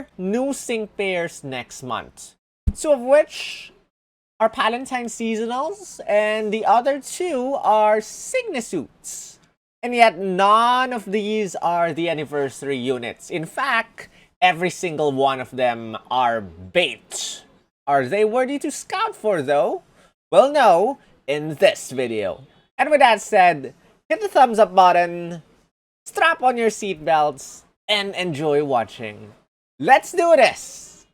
4 new sync pairs next month. 2 of which are Valentine seasonals, and the other 2 are Signisuits. And yet, none of these are the anniversary units. In fact, every single one of them are bait. Are they worthy to scout for, though? We'll know in this video. And with that said, hit the thumbs up button, strap on your seatbelts, and enjoy watching. Let's do this!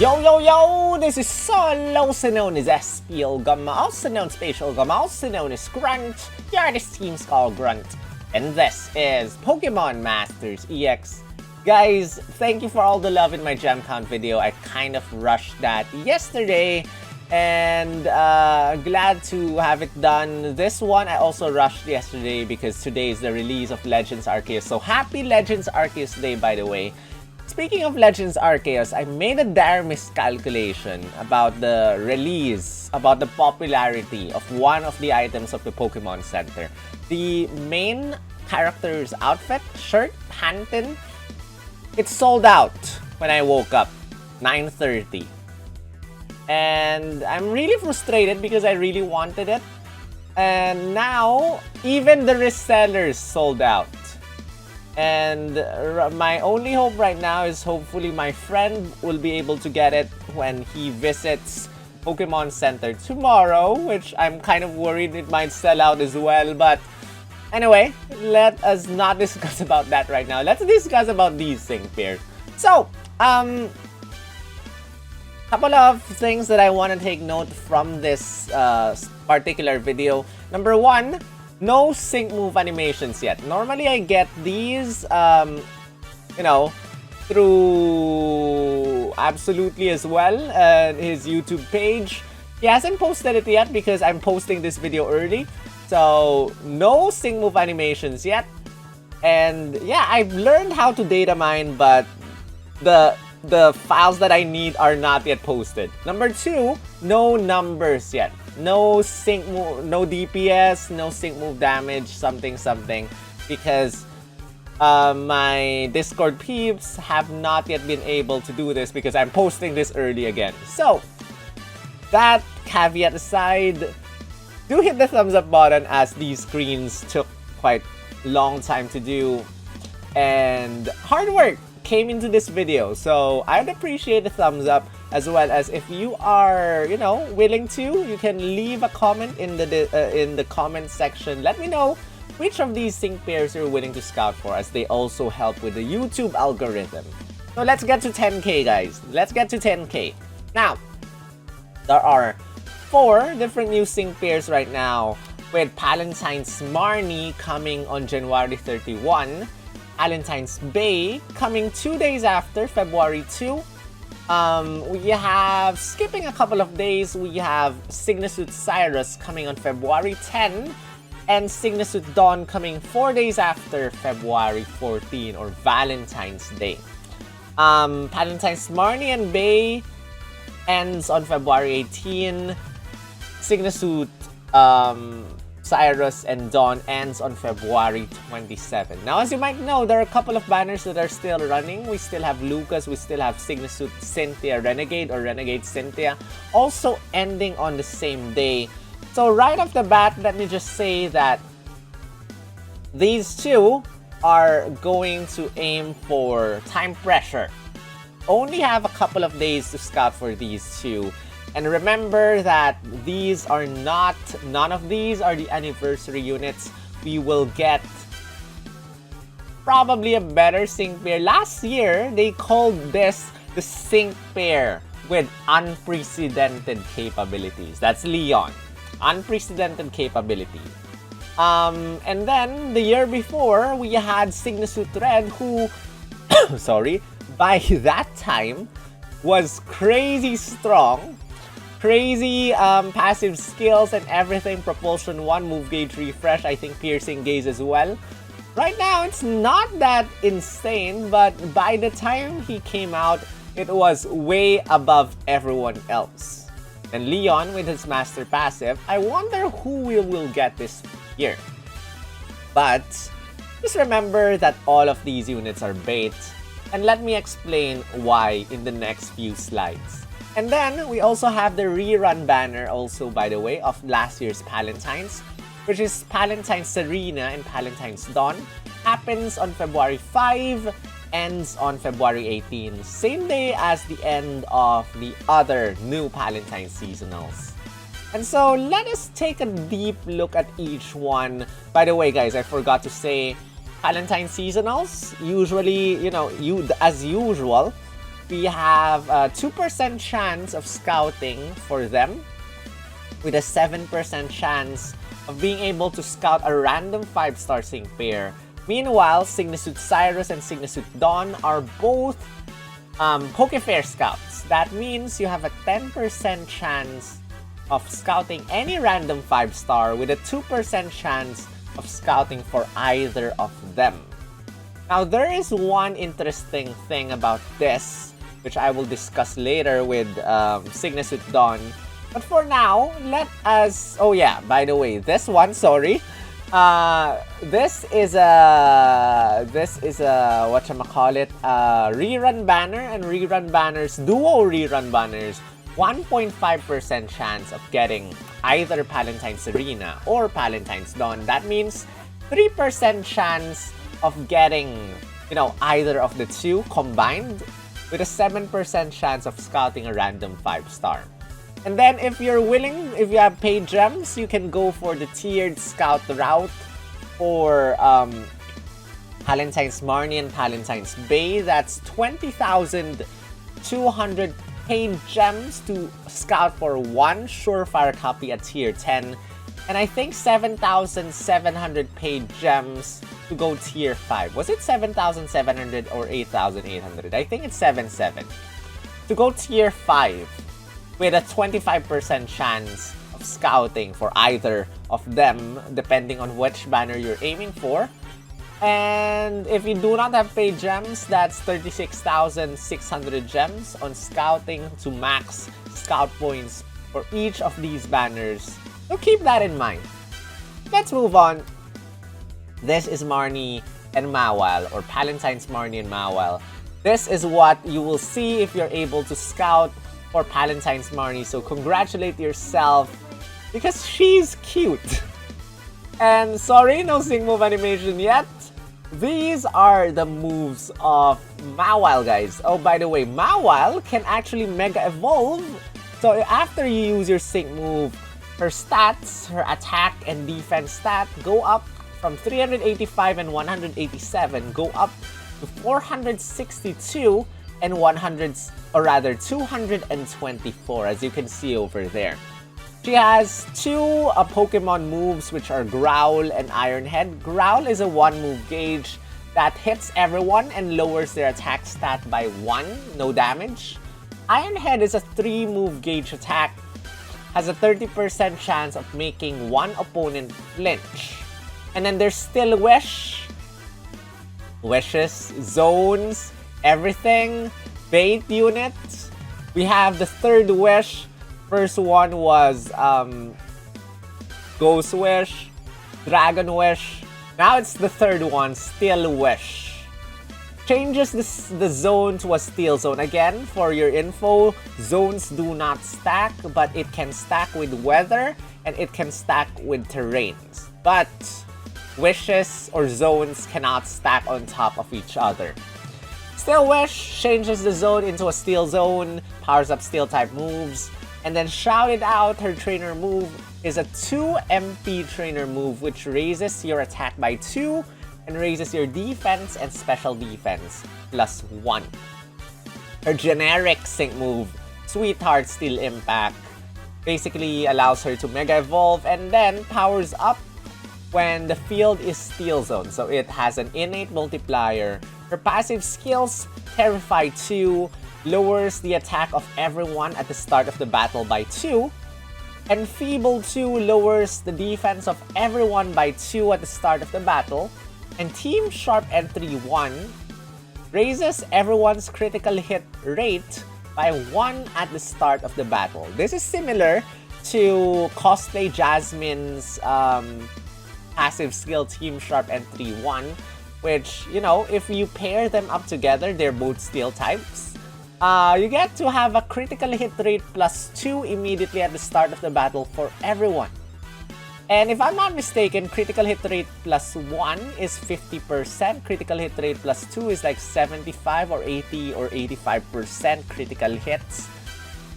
Yo, yo, yo! This is Sol, also known as Absol-utely, also known as Spatial, also known as Grunt. Yeah, this team's called Grunt. And this is Pokemon Masters EX. Guys, thank you for all the love in my gem count video. I kind of rushed that yesterday. And glad to have it done. This one I also rushed yesterday because today is the release of Legends Arceus. So happy Legends Arceus Day, by the way. Speaking of Legends Arceus, I made a dire miscalculation about the release, about the popularity of one of the items of the Pokemon Center. The main character's outfit, shirt, Pantin, it sold out when I woke up, 9:30. And I'm really frustrated because I really wanted it. And now, even the resellers sold out. And my only hope right now is hopefully my friend will be able to get it when he visits Pokemon Center tomorrow, which I'm kind of worried it might sell out as well. But anyway, let us not discuss about that right now. Let's discuss about these sync pairs. So, couple of things that I want to take note from this particular video. Number one, no sync move animations yet. Normally, I get these, you know, through Absol-utely as well, his YouTube page. He hasn't posted it yet because I'm posting this video early. So, no sync move animations yet. And yeah, I've learned how to data mine, but the files that I need are not yet posted. Number two, no numbers yet. No sync move, no DPS, no sync move damage, something, because my Discord peeps have not yet been able to do this because I'm posting this early again. So, that caveat aside, do hit the thumbs up button as these screens took quite long time to do and hard work came into this video, so I'd appreciate a thumbs up, as well as if you are, you know, willing to, you can leave a comment in the comment section. Let me know which of these sync pairs you're willing to scout for, as they also help with the YouTube algorithm. So let's get to 10k, guys. Let's get to 10k. Now, there are 4 different new sync pairs right now, with Valentine's Marnie coming on January 31. Valentine's Bay coming 2 days after, February 2. We have, skipping a couple of days, we have Signisuit Cyrus coming on February 10. And Signisuit Dawn coming 4 days after, February 14, or Valentine's Day. Valentine's Marnie and Bay ends on February 18. Signisuit Cyrus and Dawn ends on February 27. Now, as you might know, there are a couple of banners that are still running. We still have Lucas, we still have Signisuit Cynthia Renegade or Renegade Cynthia, also ending on the same day. So right off the bat, let me just say that these 2 are going to aim for time pressure. Only have a couple of days to scout for these 2. And remember that these are not, none of these are the anniversary units. We will get probably a better sync pair. Last year, they called this the sync pair with unprecedented capabilities. That's Leon. Unprecedented capability. And then, the year before, we had Signisuit Red, who, sorry, by that time, was crazy strong. Crazy passive skills and everything. Propulsion 1, move gauge refresh, I think piercing gaze as well. Right now, it's not that insane, but by the time he came out, it was way above everyone else. And Leon with his Master Passive. I wonder who we will get this year. But just remember that all of these units are bait. And let me explain why in the next few slides. And then we also have the rerun banner also, by the way, of last year's Palentine's, which is Palentine's Serena and Palentine's Dawn. Happens on February 5, ends on February 18, same day as the end of the other new Palentine seasonals. And so let us take a deep look at each one. By the way, guys, I forgot to say, Palentine seasonals, usually, as usual, we have a 2% chance of scouting for them, with a 7% chance of being able to scout a random 5-star sync pair. Meanwhile, Signesuit Cyrus and Signesuit Dawn are both Pokefair scouts. That means you have a 10% chance of scouting any random 5-star with a 2% chance of scouting for either of them. Now, there is one interesting thing about this, which I will discuss later with Signesuit Dawn. But for now, let us... Oh yeah, by the way, this one, sorry. This is a whatchamacallit, rerun banner and rerun banners, duo rerun banners, 1.5% chance of getting either Palentine's Serena or Palentine's Dawn. That means 3% chance of getting, either of the two combined, with a 7% chance of scouting a random 5-star. And then if you're willing, if you have paid gems, you can go for the tiered scout route for Palentine's Marnie and Palentine's Bay. That's 20,200 paid gems to scout for one surefire copy at tier 10. And I think 7,700 paid gems to go tier 5. Was it 7,700 or 8,800? I think it's 7,700. To go tier 5. With a 25% chance of scouting for either of them, depending on which banner you're aiming for. And if you do not have paid gems, that's 36,600 gems on scouting to max scout points for each of these banners. So keep that in mind. Let's move on. This is Marnie and Mawile, or Palentine's Marnie and Mawile. This is what you will see if you're able to scout for Palentine's Marnie, so congratulate yourself because she's cute. And sorry, no sync move animation yet. These are the moves of Mawile, guys. Oh, by the way, Mawile can actually Mega Evolve. So after you use your sync move, her stats, her attack and defense stat go up from 385 and 187, go up to 462 and 224, as you can see over there. She has two Pokemon moves, which are Growl and Iron Head. Growl is a 1-move gauge that hits everyone and lowers their attack stat by 1, no damage. Iron Head is a 3-move gauge attack, has a 30% chance of making one opponent flinch. And then there's still Wish, Wishes, Zones, everything. Bait units. We have the third Wish. First one was Ghost Wish, Dragon Wish. Now it's the third one, Steel Wish. Changes the zone to a Steel Zone. Again, for your info, zones do not stack, but it can stack with weather and it can stack with terrains. But wishes or zones cannot stack on top of each other. Steel Wish changes the zone into a Steel Zone, powers up Steel type moves, and then Shout It Out, her trainer move, is a 2 MP trainer move which raises your attack by 2 and raises your defense and special defense plus 1. Her generic sync move, Sweetheart Steel Impact, basically allows her to Mega Evolve and then powers up when the field is Steel Zone, so it has an innate multiplier. Her passive skills, Terrify 2, lowers the attack of everyone at the start of the battle by 2, and Feeble 2 lowers the defense of everyone by 2 at the start of the battle, and Team Sharp Entry 1 raises everyone's critical hit rate by 1 at the start of the battle. This is similar to Cosplay Jasmine's passive skill Team Sharp Entry 1, which, you know, if you pair them up together, they're both steel types. You get to have a critical hit rate +2 immediately at the start of the battle for everyone. And if I'm not mistaken, critical hit rate +1 is 50%, critical hit rate +2 is like 75 or 80 or 85% critical hits.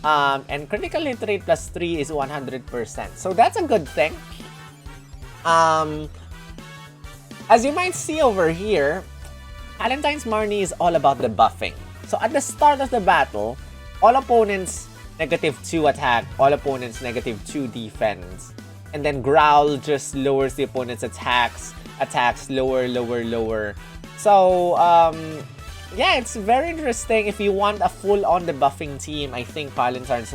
And critical hit rate +3 is 100%. So that's a good thing. As you might see over here, Valentine's Marnie is all about the buffing. So at the start of the battle, all opponents -2 attack, all opponents -2 defense. And then Growl just lowers the opponent's attacks lower. So, yeah, it's very interesting. If you want a full-on debuffing team, I think Valentine's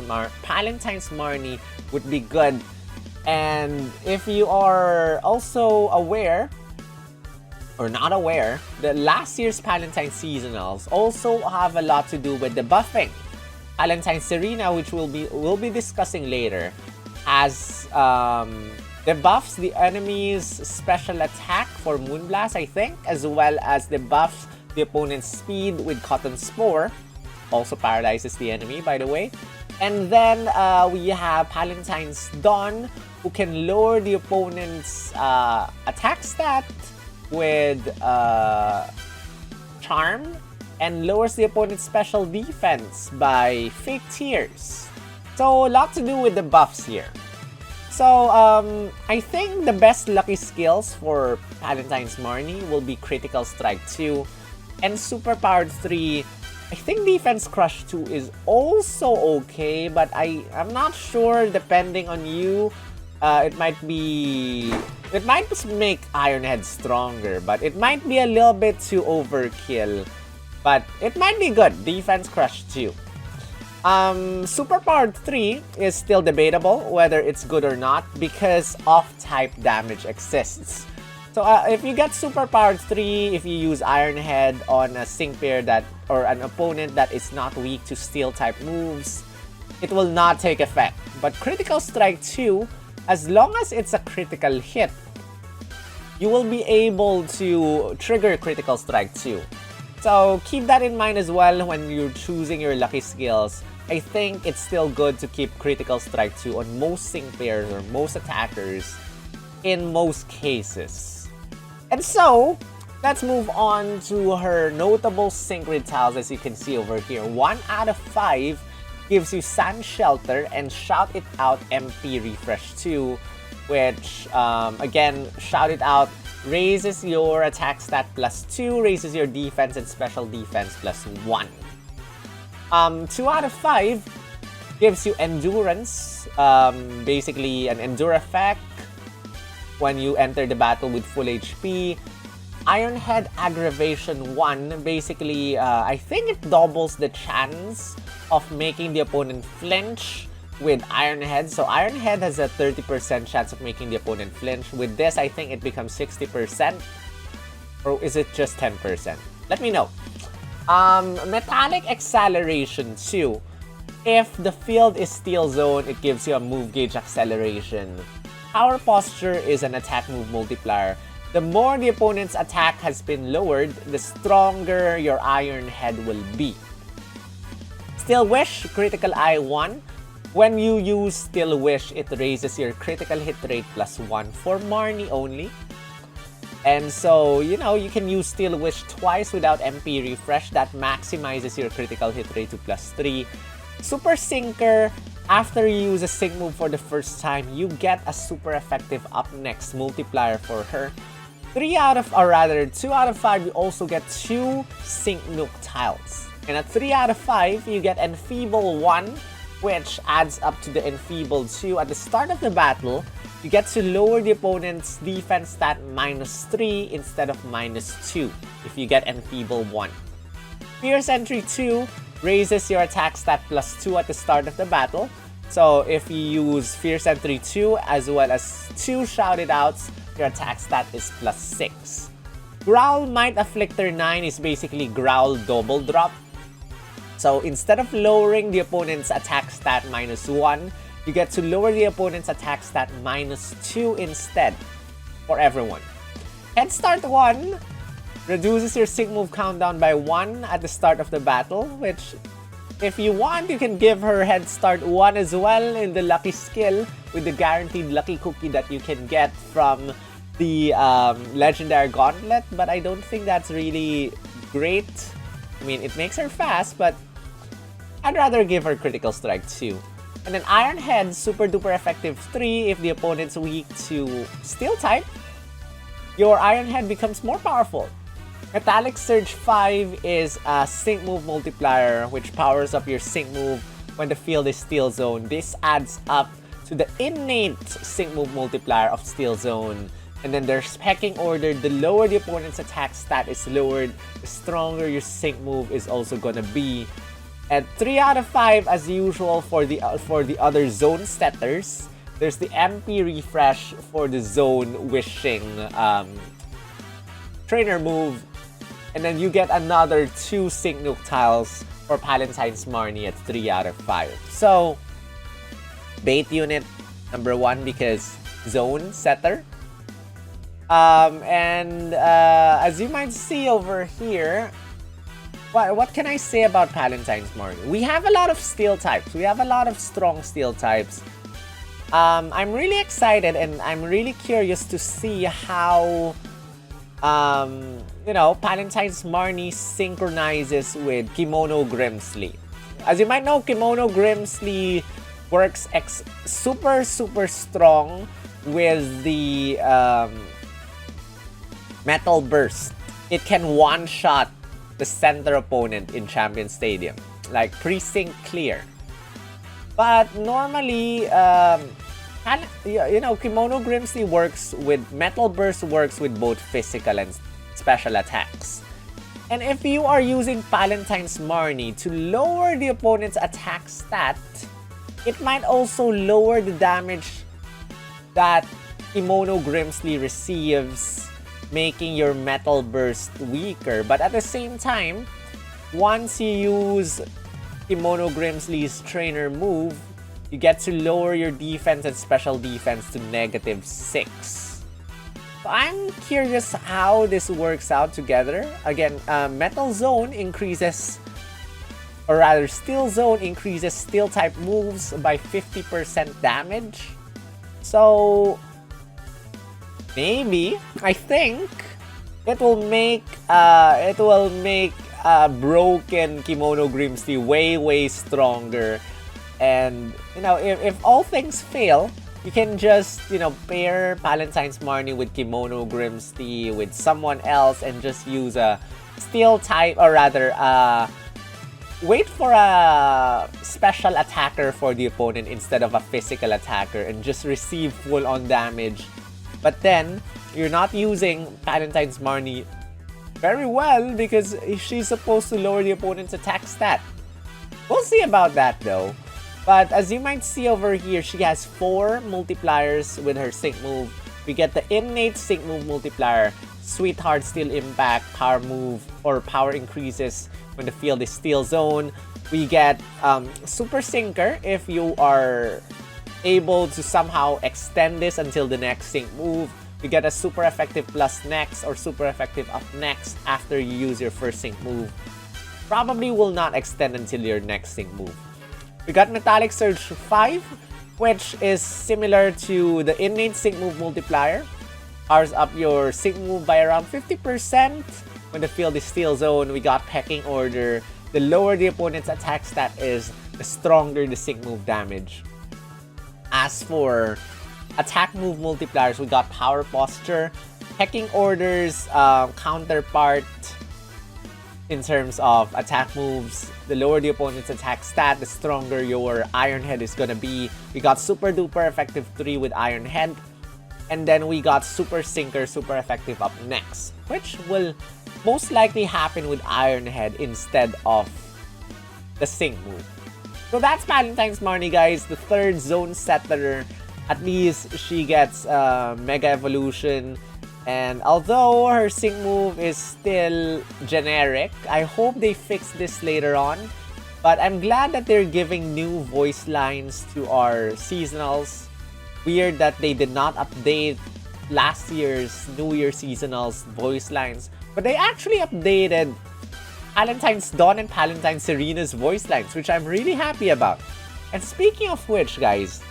Marnie would be good. And if you are also aware, or not aware, the last year's Valentine seasonals also have a lot to do with the buffing. Valentine Serena, which we'll be discussing later, has debuffs the enemy's special attack for Moonblast, I think, as well as debuffs the opponent's speed with Cotton Spore. Also paralyzes the enemy, by the way. And then we have Valentine's Dawn, who can lower the opponent's attack stat with Charm, and lowers the opponent's special defense by Fake Tears. So, a lot to do with the buffs here. So, I think the best lucky skills for Valentine's Marnie will be Critical Strike 2 and Super Powered 3. I think Defense Crush 2 is also okay, but I'm not sure, depending on you. It might make Ironhead stronger, but it might be a little bit too overkill. But it might be good. Defense Crush 2. Super Powered 3 is still debatable whether it's good or not because off-type damage exists. So if you get Super Powered 3, if you use Ironhead on a sync pair or an opponent that is not weak to Steel-type moves, it will not take effect. But Critical Strike 2, as long as it's a critical hit, you will be able to trigger Critical Strike 2. So keep that in mind as well when you're choosing your lucky skills. I think it's still good to keep Critical Strike 2 on most sync pairs or most attackers in most cases. And so, let's move on to her notable sync grid tiles. As you can see over here, 1 out of 5 gives you Sand Shelter and Shout It Out MP Refresh 2, which, again, Shout It Out raises your attack stat +2, raises your defense and special defense +1. 2 out of 5 gives you Endurance, basically an Endure effect when you enter the battle with full HP. Ironhead Aggravation 1, basically, I think it doubles the chance of making the opponent flinch with Ironhead. So Ironhead has a 30% chance of making the opponent flinch. With this, I think it becomes 60%. Or is it just 10%? Let me know. Metallic Acceleration 2. If the field is Steel Zone, it gives you a move gauge acceleration. Power Posture is an attack move multiplier. The more the opponent's attack has been lowered, the stronger your Ironhead will be. Still Wish, Critical Eye 1. When you use Still Wish, it raises your critical hit rate +1 for Marnie only. And so, you know, you can use Still Wish twice without MP Refresh. That maximizes your critical hit rate to +3. Super Sinker, after you use a sync move for the first time, you get a super effective up next multiplier for her. 2 out of 5, you also get 2 Sync Nuke tiles. And at 3 out of 5, you get Enfeeble 1, which adds up to the Enfeeble 2. At the start of the battle, you get to lower the opponent's defense stat -3 instead of -2 if you get Enfeeble 1. Fierce Entry 2 raises your attack stat +2 at the start of the battle. So if you use Fierce Entry 2 as well as 2 Shout It Outs, your attack stat is +6. Growl Might Afflictor 9 is basically Growl Double Drop. So instead of lowering the opponent's attack stat -1, you get to lower the opponent's attack stat -2 instead for everyone. Head Start 1 reduces your sync move countdown by 1 at the start of the battle, which if you want, you can give her Head Start 1 as well in the lucky skill with the guaranteed lucky cookie that you can get from the Legendary Gauntlet, but I don't think that's really great. I mean, it makes her fast, but I'd rather give her Critical Strike 2. And then Iron Head, super duper effective 3 if the opponent's weak to Steel type. Your Iron Head becomes more powerful. Metallic Surge 5 is a sync move multiplier which powers up your sync move when the field is Steel Zone. This adds up to the innate sync move multiplier of Steel Zone. And then there's Pecking Order. The lower the opponent's attack stat is lowered, the stronger your sync move is also gonna be. And 3 out of 5 as usual for the other zone setters. There's the MP refresh for the zone wishing trainer move. And then you get another 2 sync nuke tiles for Valentine's Marnie at 3 out of 5. So, bait unit number 1 because zone setter. As you might see over here, what can I say about Valentine's Marnie? We have a lot of steel types. We have a lot of strong steel types. I'm really excited and I'm really curious to see how Valentine's Marnie synchronizes with Kimono Grimsley. As you might know, Kimono Grimsley works super strong with the Metal Burst. It can one-shot the center opponent in Champion Stadium, like pre-sync clear. But normally, Kimono Grimsley works with Metal Burst, works with both physical and special attacks. And if you are using Valentine's Marnie to lower the opponent's attack stat, it might also lower the damage that Kimono Grimsley receives, making your Metal Burst weaker. But at the same time, once you use Kimono Grimsley's trainer move, you get to lower your defense and special defense to -6. So I'm curious how this works out together. Again, Metal Zone increases, or rather Steel Zone increases Steel type moves by 50% damage. So maybe, I think, it will make broken Kimono Grimsley way stronger. And if all things fail, you can just pair Valentine's Marnie with Kimono Grimsley with someone else and just use a Steel type, or rather wait for a special attacker for the opponent instead of a physical attacker and just receive full-on damage. But then, you're not using Valentine's Marnie very well because she's supposed to lower the opponent's attack stat. We'll see about that though. But as you might see over here, she has 4 multipliers with her sync move. We get the innate sync move multiplier, Sweetheart Steel Impact, power move, or power increases when the field is Steel Zone. We get Super Sinker if you are able to somehow extend this until the next sync move. You get a super effective plus next or super effective up next after you use your first sync move. Probably will not extend until your next sync move. We got Metallic Surge 5, which is similar to the innate sync move multiplier. Powers up your sync move by around 50% when the field is Steel Zone. We got Pecking Order. The lower the opponent's attack stat is, the stronger the sync move damage. As for attack move multipliers, we got Power Posture. Pecking Order's counterpart in terms of attack moves. The lower the opponent's attack stat, the stronger your Iron Head is gonna be. We got Super Duper Effective 3 with Iron Head. And then we got Super Sinker, super effective up next, which will most likely happen with Iron Head instead of the sync move. So that's Valentine's Marnie, guys. The third zone setter. At least she gets Mega Evolution. And although her sync move is still generic, I hope they fix this later on. But I'm glad that they're giving new voice lines to our seasonals. Weird that they did not update last year's New Year seasonals voice lines. But they actually updated Valentine's Dawn and Valentine Serena's voice lines, which I'm really happy about. And speaking of which, guys,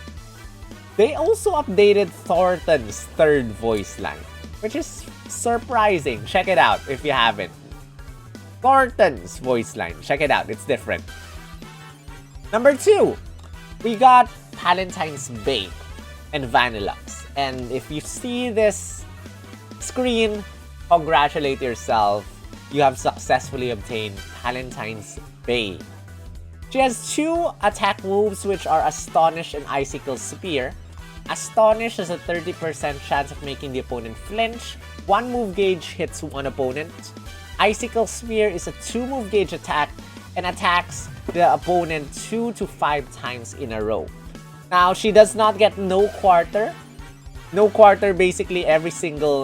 they also updated Thornton's third voice line, which is surprising. Check it out if you haven't. Thornton's voice line. Check it out. It's different. Number 2, we got Valentine's Bay and Vanilluxe. And if you see this screen, congratulate yourself. You have successfully obtained Valentine's Bay. She has 2 attack moves, which are Astonish and Icicle Spear. Astonish has a 30% chance of making the opponent flinch. 1 move gauge hits 1 opponent. Icicle Spear is a 2 move gauge attack and attacks the opponent 2 to 5 times in a row. Now, she does not get no quarter. No quarter, basically every single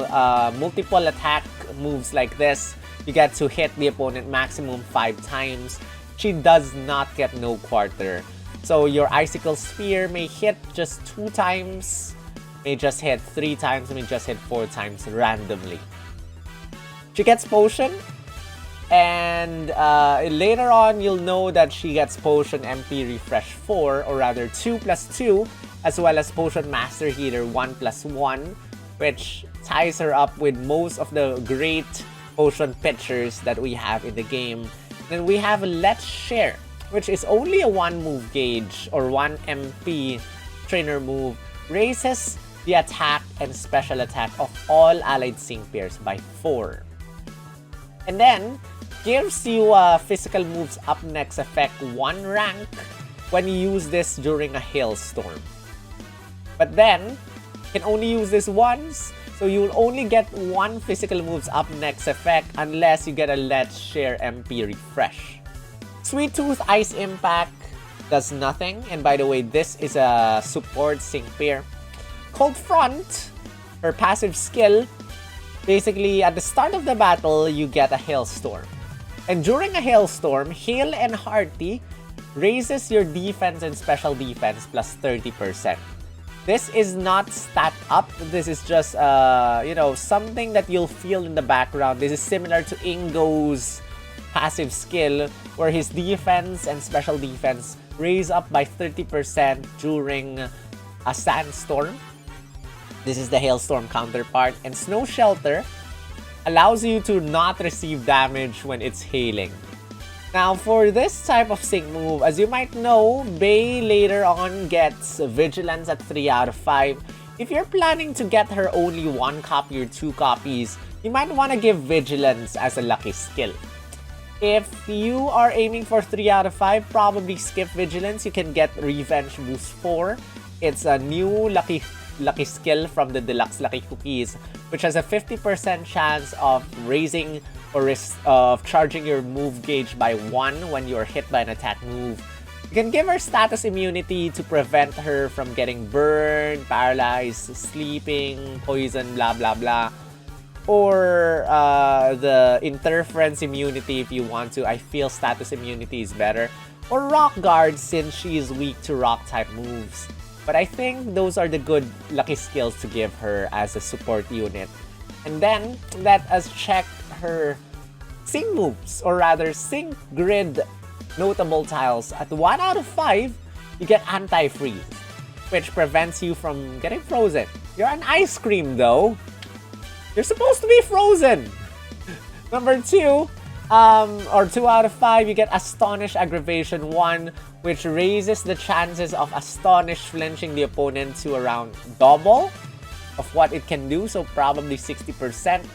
multiple attack moves like this, you get to hit the opponent maximum 5 times. She does not get no quarter. So your Icicle Spear may hit just 2 times, may just hit 3 times, may just hit 4 times randomly. She gets Potion, and later on you'll know that she gets Potion MP Refresh 4, or rather 2+2, as well as Potion Master Healer 1+1, which ties her up with most of the great potion pitchers that we have in the game. Then we have Let's Share, which is only a 1 move gauge or 1 MP trainer move, raises the attack and special attack of all allied sync pairs by 4. And then gives you physical moves up next effect 1 rank when you use this during a hailstorm. But then, you can only use this once, so you'll only get 1 physical moves up next effect unless you get a Let's Share MP Refresh. Sweet Tooth Ice Impact does nothing, and by the way, this is a support sync pair. Cold Front, her passive skill, basically at the start of the battle, you get a hailstorm. And during a hailstorm, Hail and Hearty raises your defense and special defense plus 30%. This is not stat up. This is just, something that you'll feel in the background. This is similar to Ingo's passive skill, where his defense and special defense raise up by 30% during a sandstorm. This is the hailstorm counterpart. And Snow Shelter allows you to not receive damage when it's hailing. Now, for this type of sync move, as you might know, Bay later on gets Vigilance at 3 out of 5. If you're planning to get her only 1 copy or 2 copies, you might want to give Vigilance as a lucky skill. If you are aiming for 3 out of 5, probably skip Vigilance. You can get Revenge Boost 4. It's a new lucky skill from the Deluxe Lucky Cookies, which has a 50% chance of raising or of charging your move gauge by 1 when you are hit by an attack move. You can give her status immunity to prevent her from getting burned, paralyzed, sleeping, poison, blah blah blah. Or the Interference immunity if you want to. I feel status immunity is better. Or Rock Guard since she is weak to rock type moves. But I think those are the good lucky skills to give her as a support unit. And then, let us check her sync moves, or rather sync grid notable tiles. At 1 out of 5, you get Anti-Freeze, which prevents you from getting frozen. You're an ice cream though. You're supposed to be frozen. Number 2, or 2 out of 5, you get Astonish Aggravation 1, which raises the chances of Astonish flinching the opponent to around double of what it can do, so probably 60%.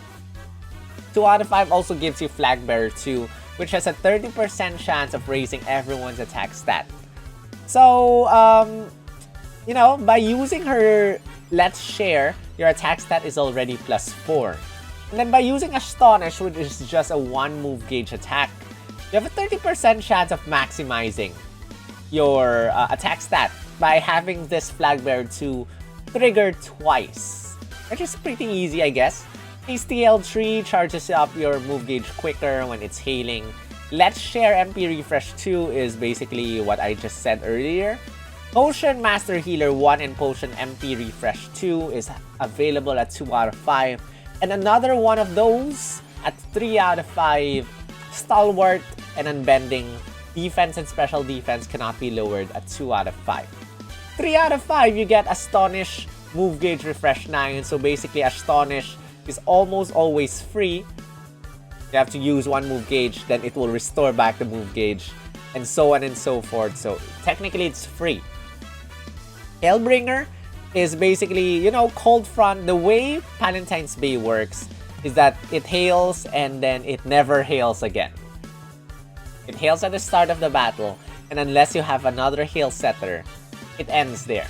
2 out of 5 also gives you Flag Bearer 2, which has a 30% chance of raising everyone's attack stat. So, by using her Let's Share, your attack stat is already +4. And then by using Astonish, which is just a 1 move gauge attack, you have a 30% chance of maximizing your attack stat by having this Flag Bearer 2 trigger twice, which is pretty easy, I guess. HTL3 charges up your move gauge quicker when it's hailing, Let's Share MP Refresh 2 is basically what I just said earlier. Potion Master Healer 1 and Potion MP Refresh 2 is available at 2 out of 5. And another one of those at 3 out of 5. Stalwart and Unbending. Defense and Special Defense cannot be lowered at 2 out of 5. 3 out of 5, you get Astonish, Move Gauge Refresh 9. So basically, Astonish is almost always free. You have to use one move gauge, then it will restore back the move gauge, and so on and so forth. So technically, it's free. Hailbringer is basically, you know, Cold Front. The way Valentine's Bay works is that it hails and then it never hails again. It hails at the start of the battle, and unless you have another hail setter, it ends there.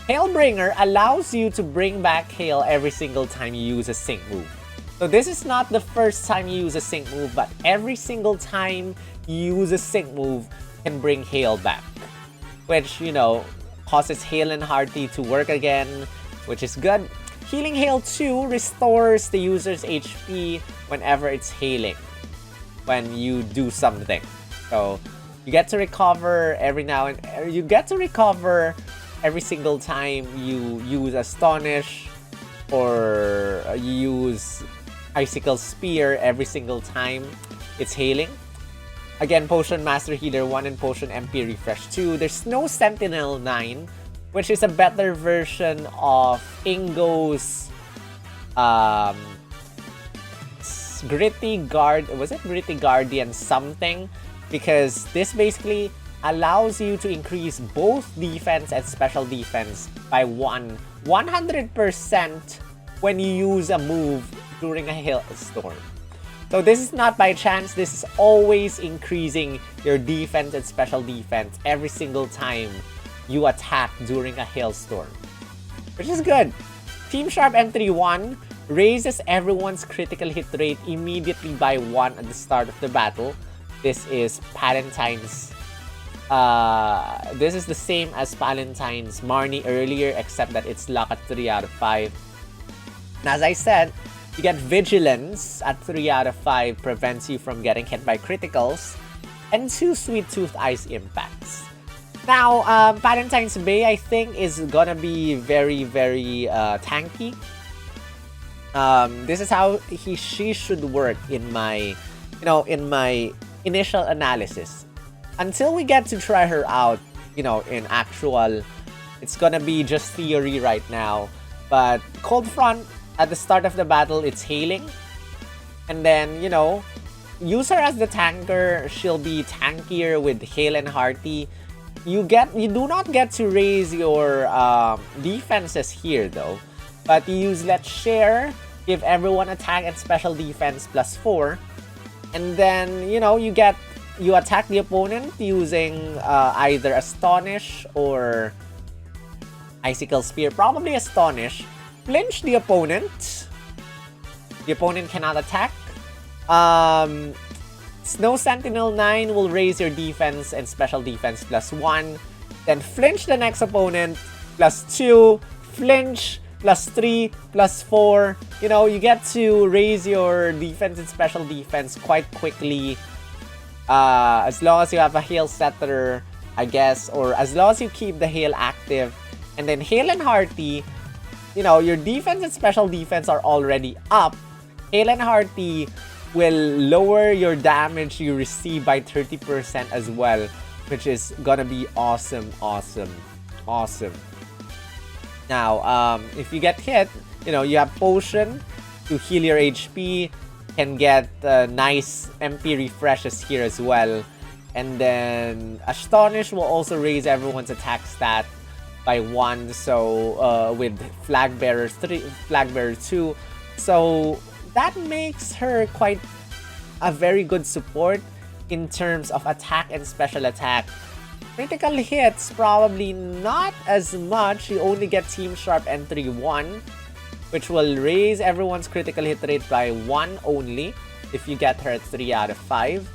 Hailbringer allows you to bring back hail every single time you use a sync move. So this is not the first time you use a sync move, but every single time you use a sync move can bring hail back. Which, you know, causes Hail and Hearty to work again, which is good. Healing Hail 2 restores the user's HP whenever it's hailing, when you do something. So you get to recover every now and you get to recover every single time you use Astonish or you use Icicle Spear every single time it's hailing. Again, Potion Master Healer 1 and Potion MP Refresh 2. There's no Sentinel 9, which is a better version of Ingo's Gritty Guard. Was it Gritty Guardian something? Because this basically allows you to increase both defense and special defense by 100% when you use a move during a hailstorm. So this is not by chance, this is always increasing your defense and special defense every single time you attack during a hailstorm, which is good. Team Sharp Entry 1 raises everyone's critical hit rate immediately by 1 at the start of the battle. This is Valentine's. This is the same as Valentine's Marnie earlier, except that it's luck at 3 out of 5. And as I said, you get Vigilance at 3 out of 5, prevents you from getting hit by criticals, and 2 Sweet Tooth Ice Impacts. Now, Valentine's Bay, I think, is gonna be very, very tanky. This is how she should work in my, in my initial analysis. Until we get to try her out, in actual, it's gonna be just theory right now. But Cold Front, at the start of the battle, it's hailing. And then, use her as the tanker. She'll be tankier with Hail and Hearty. You do not get to raise your defenses here though. But you use Let's Share, give everyone attack and special defense +4. And then, you attack the opponent using either Astonish or Icicle Spear. Probably Astonish. Flinch the opponent. The opponent cannot attack. Snow Sentinel 9 will raise your defense and special defense +1. Then flinch the next opponent +2. Flinch +3, +4. You get to raise your defense and special defense quite quickly. As long as you have a hail setter, I guess, or as long as you keep the hail active. And then Hail and Hearty, your defense and special defense are already up. Hail and Hearty will lower your damage you receive by 30% as well, which is gonna be awesome. Now, if you get hit, you have Potion to heal your HP, can get nice MP refreshes here as well. And then Astonish will also raise everyone's attack stat by 1, so with Flag Bearer 2. So that makes her quite a very good support in terms of attack and special attack. Critical hits, probably not as much. You only get Team Sharp Entry 1, which will raise everyone's critical hit rate by 1 only if you get her at 3 out of 5.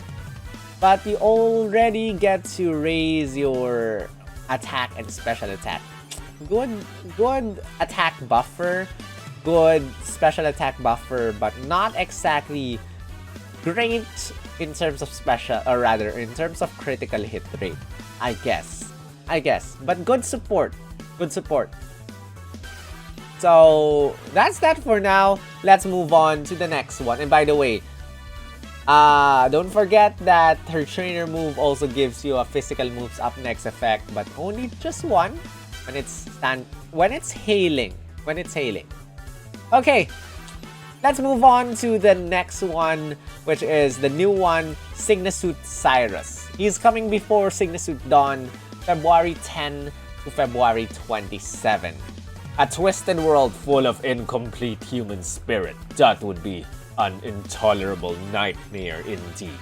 But you already get to raise your attack and special attack. Good attack buffer, good special attack buffer, but not exactly great in terms of special, or rather, in terms of critical hit rate. I guess. But good support. So, that's that for now. Let's move on to the next one. And by the way, don't forget that her trainer move also gives you a physical moves up next effect, but only just one when it's hailing. Okay, let's move on to the next one, which is the new one, Signa-Suit Cyrus. He's coming before Signa-Suit Dawn, February 10 to February 27. A twisted world full of incomplete human spirit. That would be an intolerable nightmare indeed.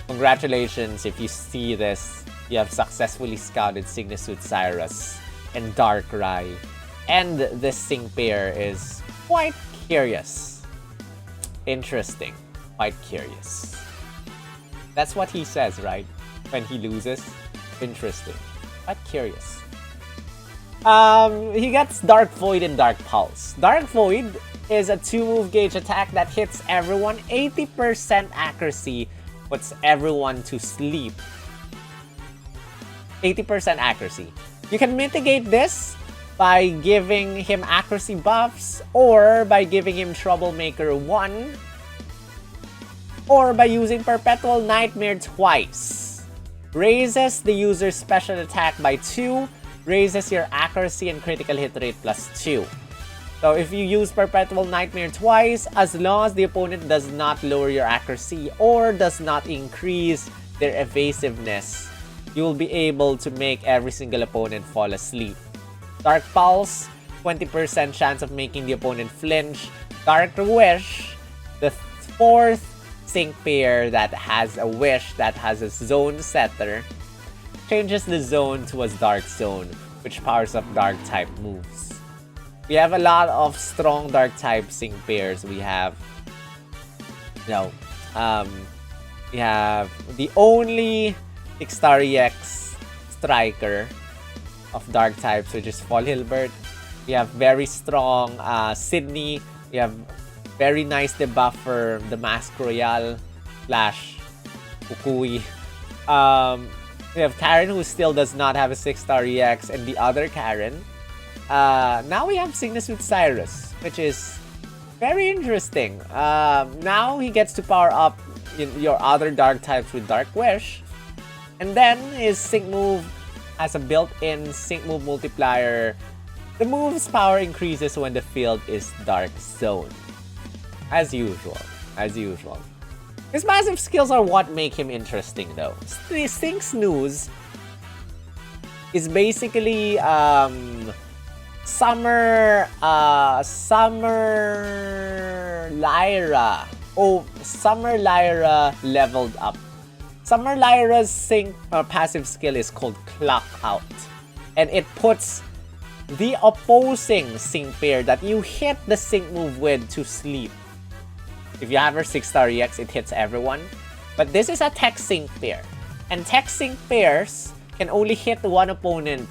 Congratulations, if you see this, you have successfully scouted Signa-Suit Cyrus and Darkrai, and this sync pair is quite curious. Interesting. Quite curious. That's what he says, right? When he loses. Interesting. Quite curious. He gets Dark Void and Dark Pulse. Dark Void is a 2-move gauge attack that hits everyone. 80% accuracy puts everyone to sleep. 80% accuracy. You can mitigate this by giving him accuracy buffs, or by giving him Troublemaker 1, or by using Perpetual Nightmare twice. Raises the user's special attack by 2, raises your accuracy and critical hit rate plus 2. So if you use Perpetual Nightmare twice, as long as the opponent does not lower your accuracy or does not increase their evasiveness, you will be able to make every single opponent fall asleep. Dark Pulse, 20% chance of making the opponent flinch. Dark Wish, the 4th sync pair that has a wish that has a zone setter, changes the zone to a dark zone, which powers up dark type moves. We have a lot of strong dark type sync pairs. We have, we have the only 6-star EX striker of dark types, which is Fall Hilbert. We have very strong Sydney. We have very nice debuff for the Mask Royale / Kukui. We have Karen, who still does not have a 6-star EX, and the other Karen. Now we have Signa-Suit Cyrus, which is very interesting. Now he gets to power up your other dark types with Dark Wish. And then his sync move has a built-in sync move multiplier. The move's power increases when the field is Dark Zone. As usual. His massive skills are what make him interesting, though. Sync Snooze is basically Summer Lyra. Oh, Summer Lyra leveled up. Summer Lyra's sync passive skill is called Clock Out, and it puts the opposing sync pair that you hit the sync move with to sleep. If you have her 6-star EX, it hits everyone. But this is a tech sync pair, and tech sync pairs can only hit one opponent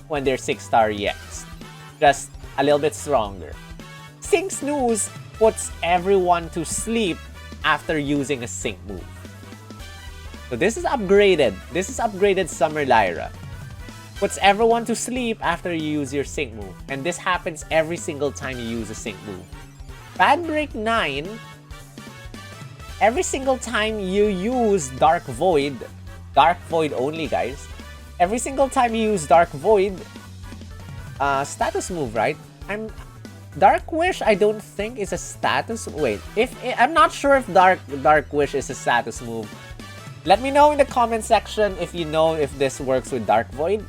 when they're 6-star EX. Just a little bit stronger. Sync Snooze puts everyone to sleep after using a sync move. So this is upgraded. This is upgraded Summer Lyra. Puts everyone to sleep after you use your sync move. And this happens every single time you use a sync move. Bad Break 9. Every single time you use Dark Void only, guys. Every single time you use Dark Void, status move, right? Dark Wish, I don't think is a status. Wait, I'm not sure if Dark Wish is a status move. Let me know in the comment section if you know if this works with Dark Void.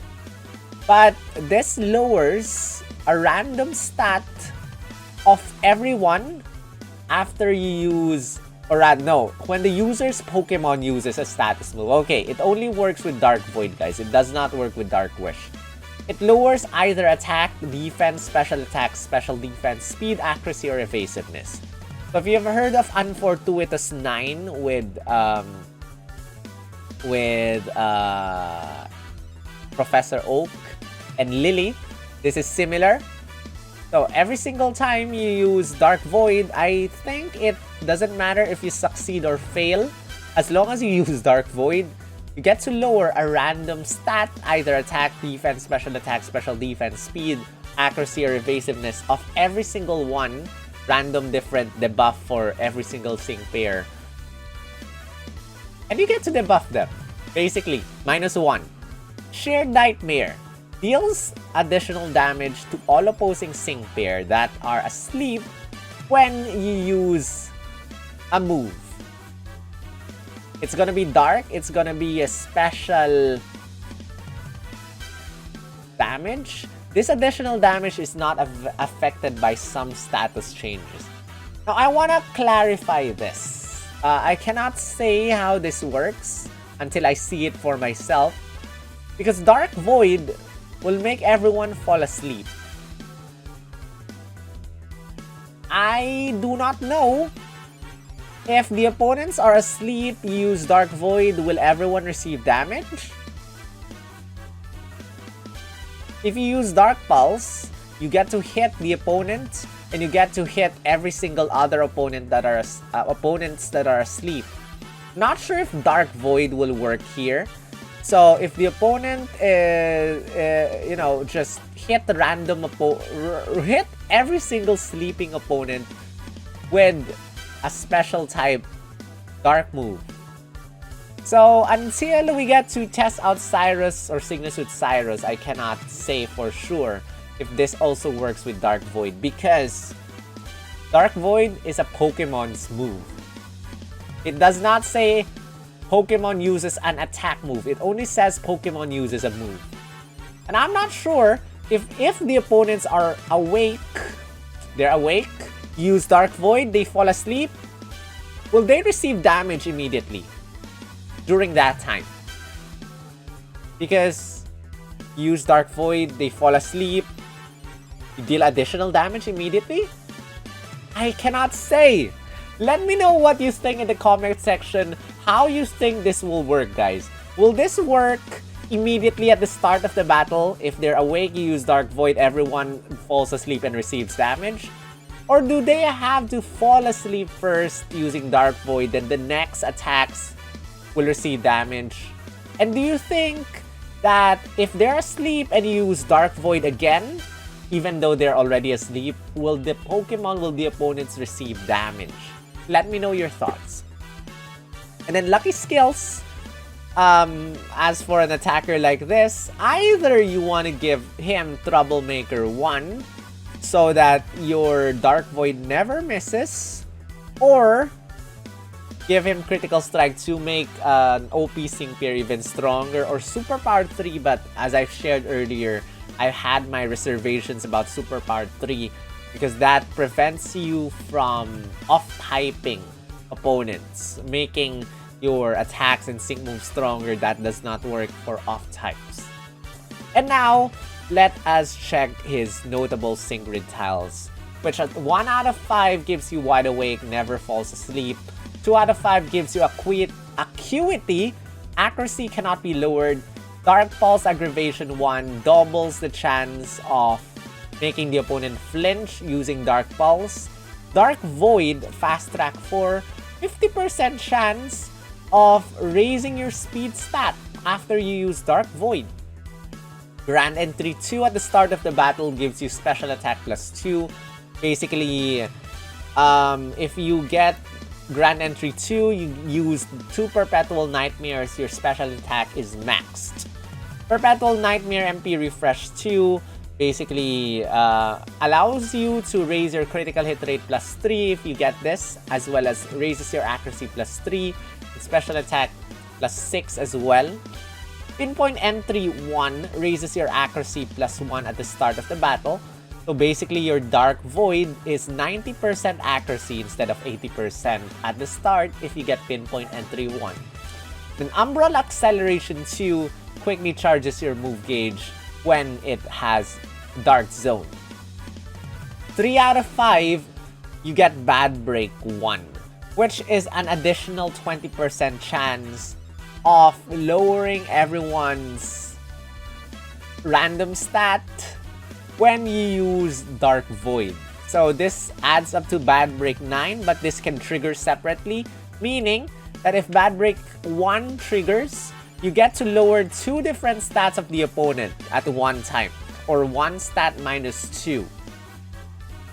But this lowers a random stat of everyone after you use, when the user's Pokemon uses a status move. Okay, it only works with Dark Void, guys. It does not work with Dark Wish. It lowers either attack, defense, special attack, special defense, speed, accuracy, or evasiveness. So if you ever heard of Unfortuitous 9 with Professor Oak and Lily, this is similar. So every single time you use Dark Void, I think it doesn't matter if you succeed or fail, as long as you use Dark Void, you get to lower a random stat, either attack, defense, special defense, speed, accuracy, or evasiveness of every single one, random different debuff for every single sync pair. And you get to debuff them. Basically, -1. Shared Nightmare deals additional damage to all opposing sync pair that are asleep when you use a move. It's gonna be dark, it's gonna be a special damage. This additional damage is not affected by some status changes. Now, I wanna clarify this. I cannot say how this works until I see it for myself, because Dark Void will make everyone fall asleep. I do not know if the opponents are asleep, use Dark Void, will everyone receive damage? If you use Dark Pulse, you get to hit the opponent, and you get to hit every single other opponent that are opponents that are asleep. Not sure if Dark Void will work here. So if the opponent just hit hit every single sleeping opponent with a special type dark move. So until we get to test out Cyrus or Cygnus with Cyrus, I cannot say for sure if this also works with Dark Void, because Dark Void is a Pokemon's move. It does not say Pokemon uses an attack move. It only says Pokemon uses a move. And I'm not sure if the opponents are awake, use Dark Void, they fall asleep, will they receive damage immediately during that time? Because you use Dark Void, they fall asleep, you deal additional damage immediately? I cannot say. Let me know what you think in the comment section, how you think this will work, guys. Will this work immediately at the start of the battle? If they're awake, you use Dark Void, everyone falls asleep and receives damage? Or do they have to fall asleep first using Dark Void, then the next attacks will receive damage? And do you think that if they're asleep and you use Dark Void again, even though they're already asleep, will the opponents receive damage? Let me know your thoughts. And then lucky skills. As for an attacker like this, either you want to give him Troublemaker 1 so that your Dark Void never misses, or give him Critical Strike to make an OP sync pair even stronger, or Superpower 3, but as I've shared earlier, I've had my reservations about Superpower 3 because that prevents you from off-typing opponents, making your attacks and sync moves stronger. That does not work for off-types. And now, let us check his notable sync grid tiles, which at 1 out of 5 gives you Wide Awake, never falls asleep. 2 out of 5 gives you Acuity, accuracy cannot be lowered. Dark Pulse Aggravation 1 doubles the chance of making the opponent flinch using Dark Pulse. Dark Void, Fast Track 4, 50% chance of raising your speed stat after you use Dark Void. Grand Entry 2 at the start of the battle gives you Special Attack +2. Basically, if you get Grand Entry 2, you use 2 Perpetual Nightmares, your special attack is maxed. Perpetual Nightmare MP Refresh 2 basically allows you to raise your critical hit rate +3 if you get this, as well as raises your accuracy +3, special attack +6 as well. Pinpoint Entry 1 raises your accuracy +1 at the start of the battle. So basically your Dark Void is 90% accuracy instead of 80% at the start if you get Pinpoint Entry 1. Then Umbral Acceleration 2 quickly charges your move gauge when it has Dark Zone. 3 out of 5, you get Bad Break 1, which is an additional 20% chance of lowering everyone's random stat when you use Dark Void. So this adds up to Bad Break 9, but this can trigger separately, meaning that if Bad Break 1 triggers, you get to lower 2 different stats of the opponent at one time, or 1 stat minus 2.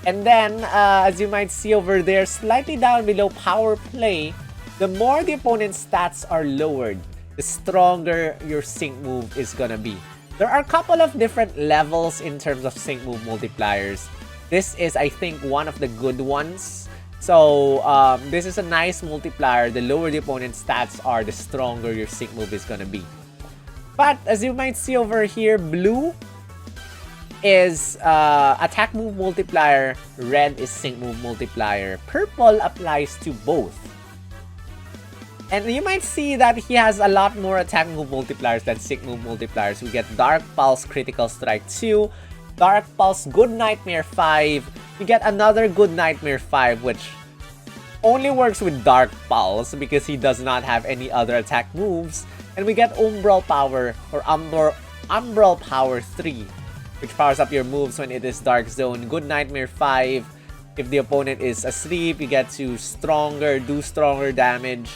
And then, as you might see over there, slightly down below Power Play, the more the opponent's stats are lowered, the stronger your sync move is gonna be. There are a couple of different levels in terms of sync move multipliers. This is, I think, one of the good ones. So, this is a nice multiplier. The lower the opponent's stats are, the stronger your sync move is gonna be. But, as you might see over here, blue is attack move multiplier, red is sync move multiplier, purple applies to both. And you might see that he has a lot more attack move multipliers than sync move multipliers. We get Dark Pulse Critical Strike 2, Dark Pulse Good Nightmare 5, you get another Good Nightmare 5 which only works with Dark Pulse because he does not have any other attack moves. And we get Umbral Power or Umbral Power 3, which powers up your moves when it is Dark Zone. Good Nightmare 5, if the opponent is asleep, you get to do stronger damage.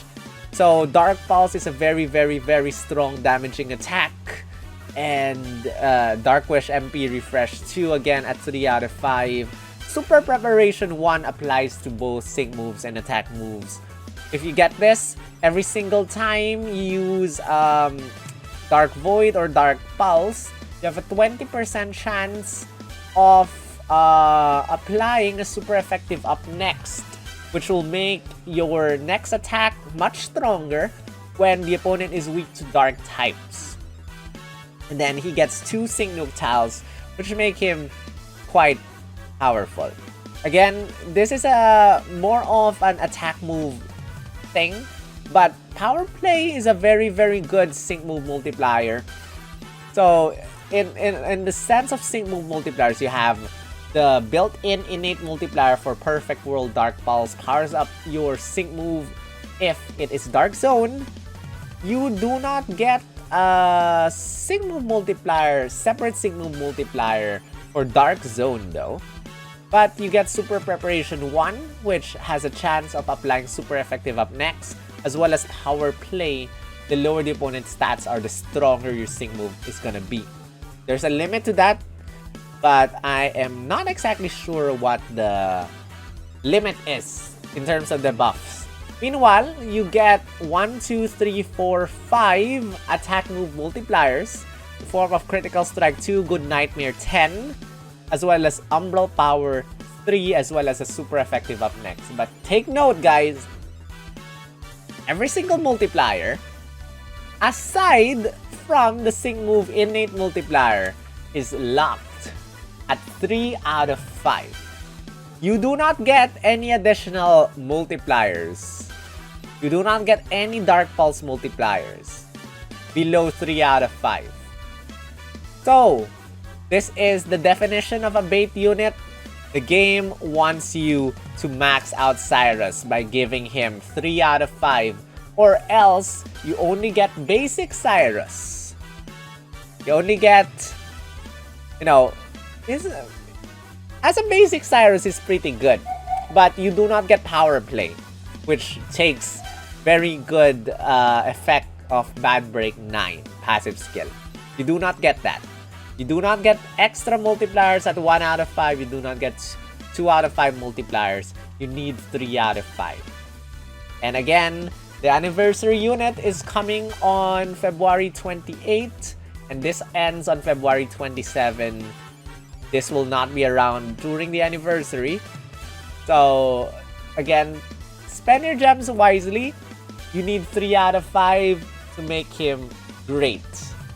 So Dark Pulse is a very, very, very strong damaging attack. And Dark Wish MP Refresh 2 again at 3 out of 5. Super Preparation 1 applies to both sync moves and attack moves. If you get this, every single time you use Dark Void or Dark Pulse, you have a 20% chance of applying a super effective up next, which will make your next attack much stronger when the opponent is weak to dark types. And then he gets 2 Sync Nuke Tiles, which make him quite powerful. Again, this is more of an attack move thing, but Power Play is a very, very good sync move multiplier. So in the sense of sync move multipliers, you have the built-in innate multiplier for Perfect World Dark Pulse, powers up your sync move if it is Dark Zone. You do not get a sync move multiplier, separate sync move multiplier for Dark Zone though. But you get Super Preparation 1, which has a chance of applying super effective up next, as well as Power Play. The lower the opponent's stats are, the stronger your sync move is gonna be. There's a limit to that, but I am not exactly sure what the limit is in terms of the buffs. Meanwhile, you get 1, 2, 3, 4, 5 attack move multipliers in the form of Critical Strike 2, Good Nightmare 10, as well as Umbral Power 3, as well as a super effective up next. But take note, guys, every single multiplier, aside from the sync move innate multiplier, is locked at 3 out of 5. You do not get any additional multipliers. You do not get any Dark Pulse multipliers below 3 out of 5. So, this is the definition of a bait unit. The game wants you to max out Cyrus by giving him 3 out of 5, or else you only get basic Cyrus. You only get, as a basic Cyrus is pretty good, but you do not get Power Play, which takes very good effect of Bad Break 9 passive skill. You do not get that. You do not get extra multipliers at 1 out of 5. You do not get 2 out of 5 multipliers. You need 3 out of 5. And again, the anniversary unit is coming on February 28, and this ends on February 27. This will not be around during the anniversary. So, again, spend your gems wisely. You need 3 out of 5 to make him great.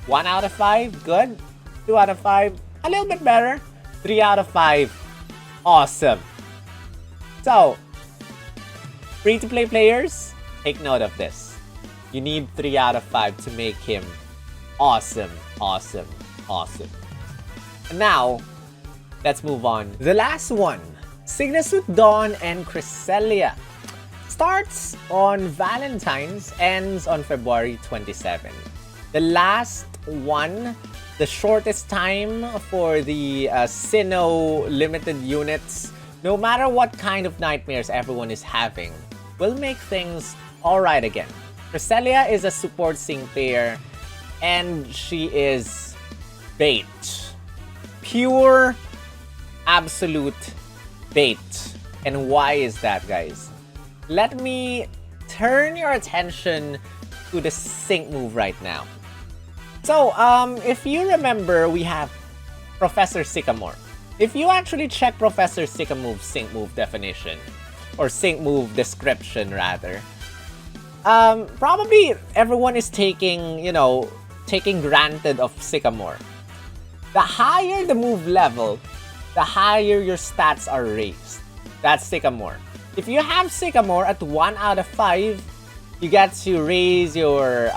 1 out of 5, good. 2 out of 5, a little bit better. 3 out of 5, awesome. So, free-to-play players, take note of this. You need 3 out of 5 to make him awesome, awesome, awesome. And now, let's move on. The last one, Cygnus Dawn and Cresselia. Starts on Valentine's, ends on February 27. The last one, the shortest time for the Sinnoh limited units, no matter what kind of nightmares everyone is having, will make things alright again. Cresselia is a support sync pair, and she is bait. Pure, absolute bait. And why is that, guys? Let me turn your attention to the sync move right now. So, if you remember, we have Professor Sycamore. If you actually check Professor Sycamore's sync move definition, or sync move description rather, probably everyone is taking granted of Sycamore. The higher the move level, the higher your stats are raised. That's Sycamore. If you have Sycamore at 1 out of 5, you get to raise your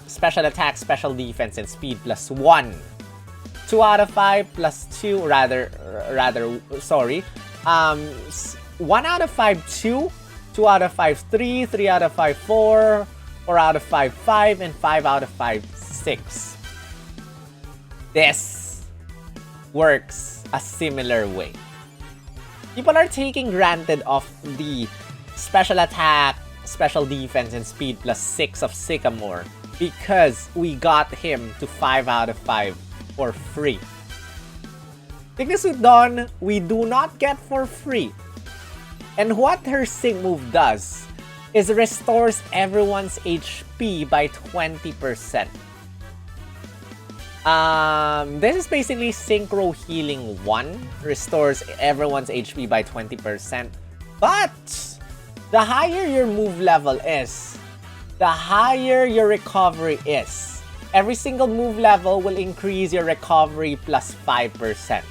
special attack, special defense, and speed plus 1. 2 out of 5 plus 2, 1 out of 5, 2. 2 out of 5, 3. 3 out of 5, 4. 4 out of 5, 5. And 5 out of 5, 6. This works a similar way. People are taking granted of the special attack, special defense, and speed plus 6 of Sycamore because we got him to 5 out of 5 for free. Signature Dawn, we do not get for free. And what her sync move does is restores everyone's HP by 20%. This is basically Synchro Healing 1. Restores everyone's HP by 20%. But the higher your move level is, the higher your recovery is. Every single move level will increase your recovery plus 5%.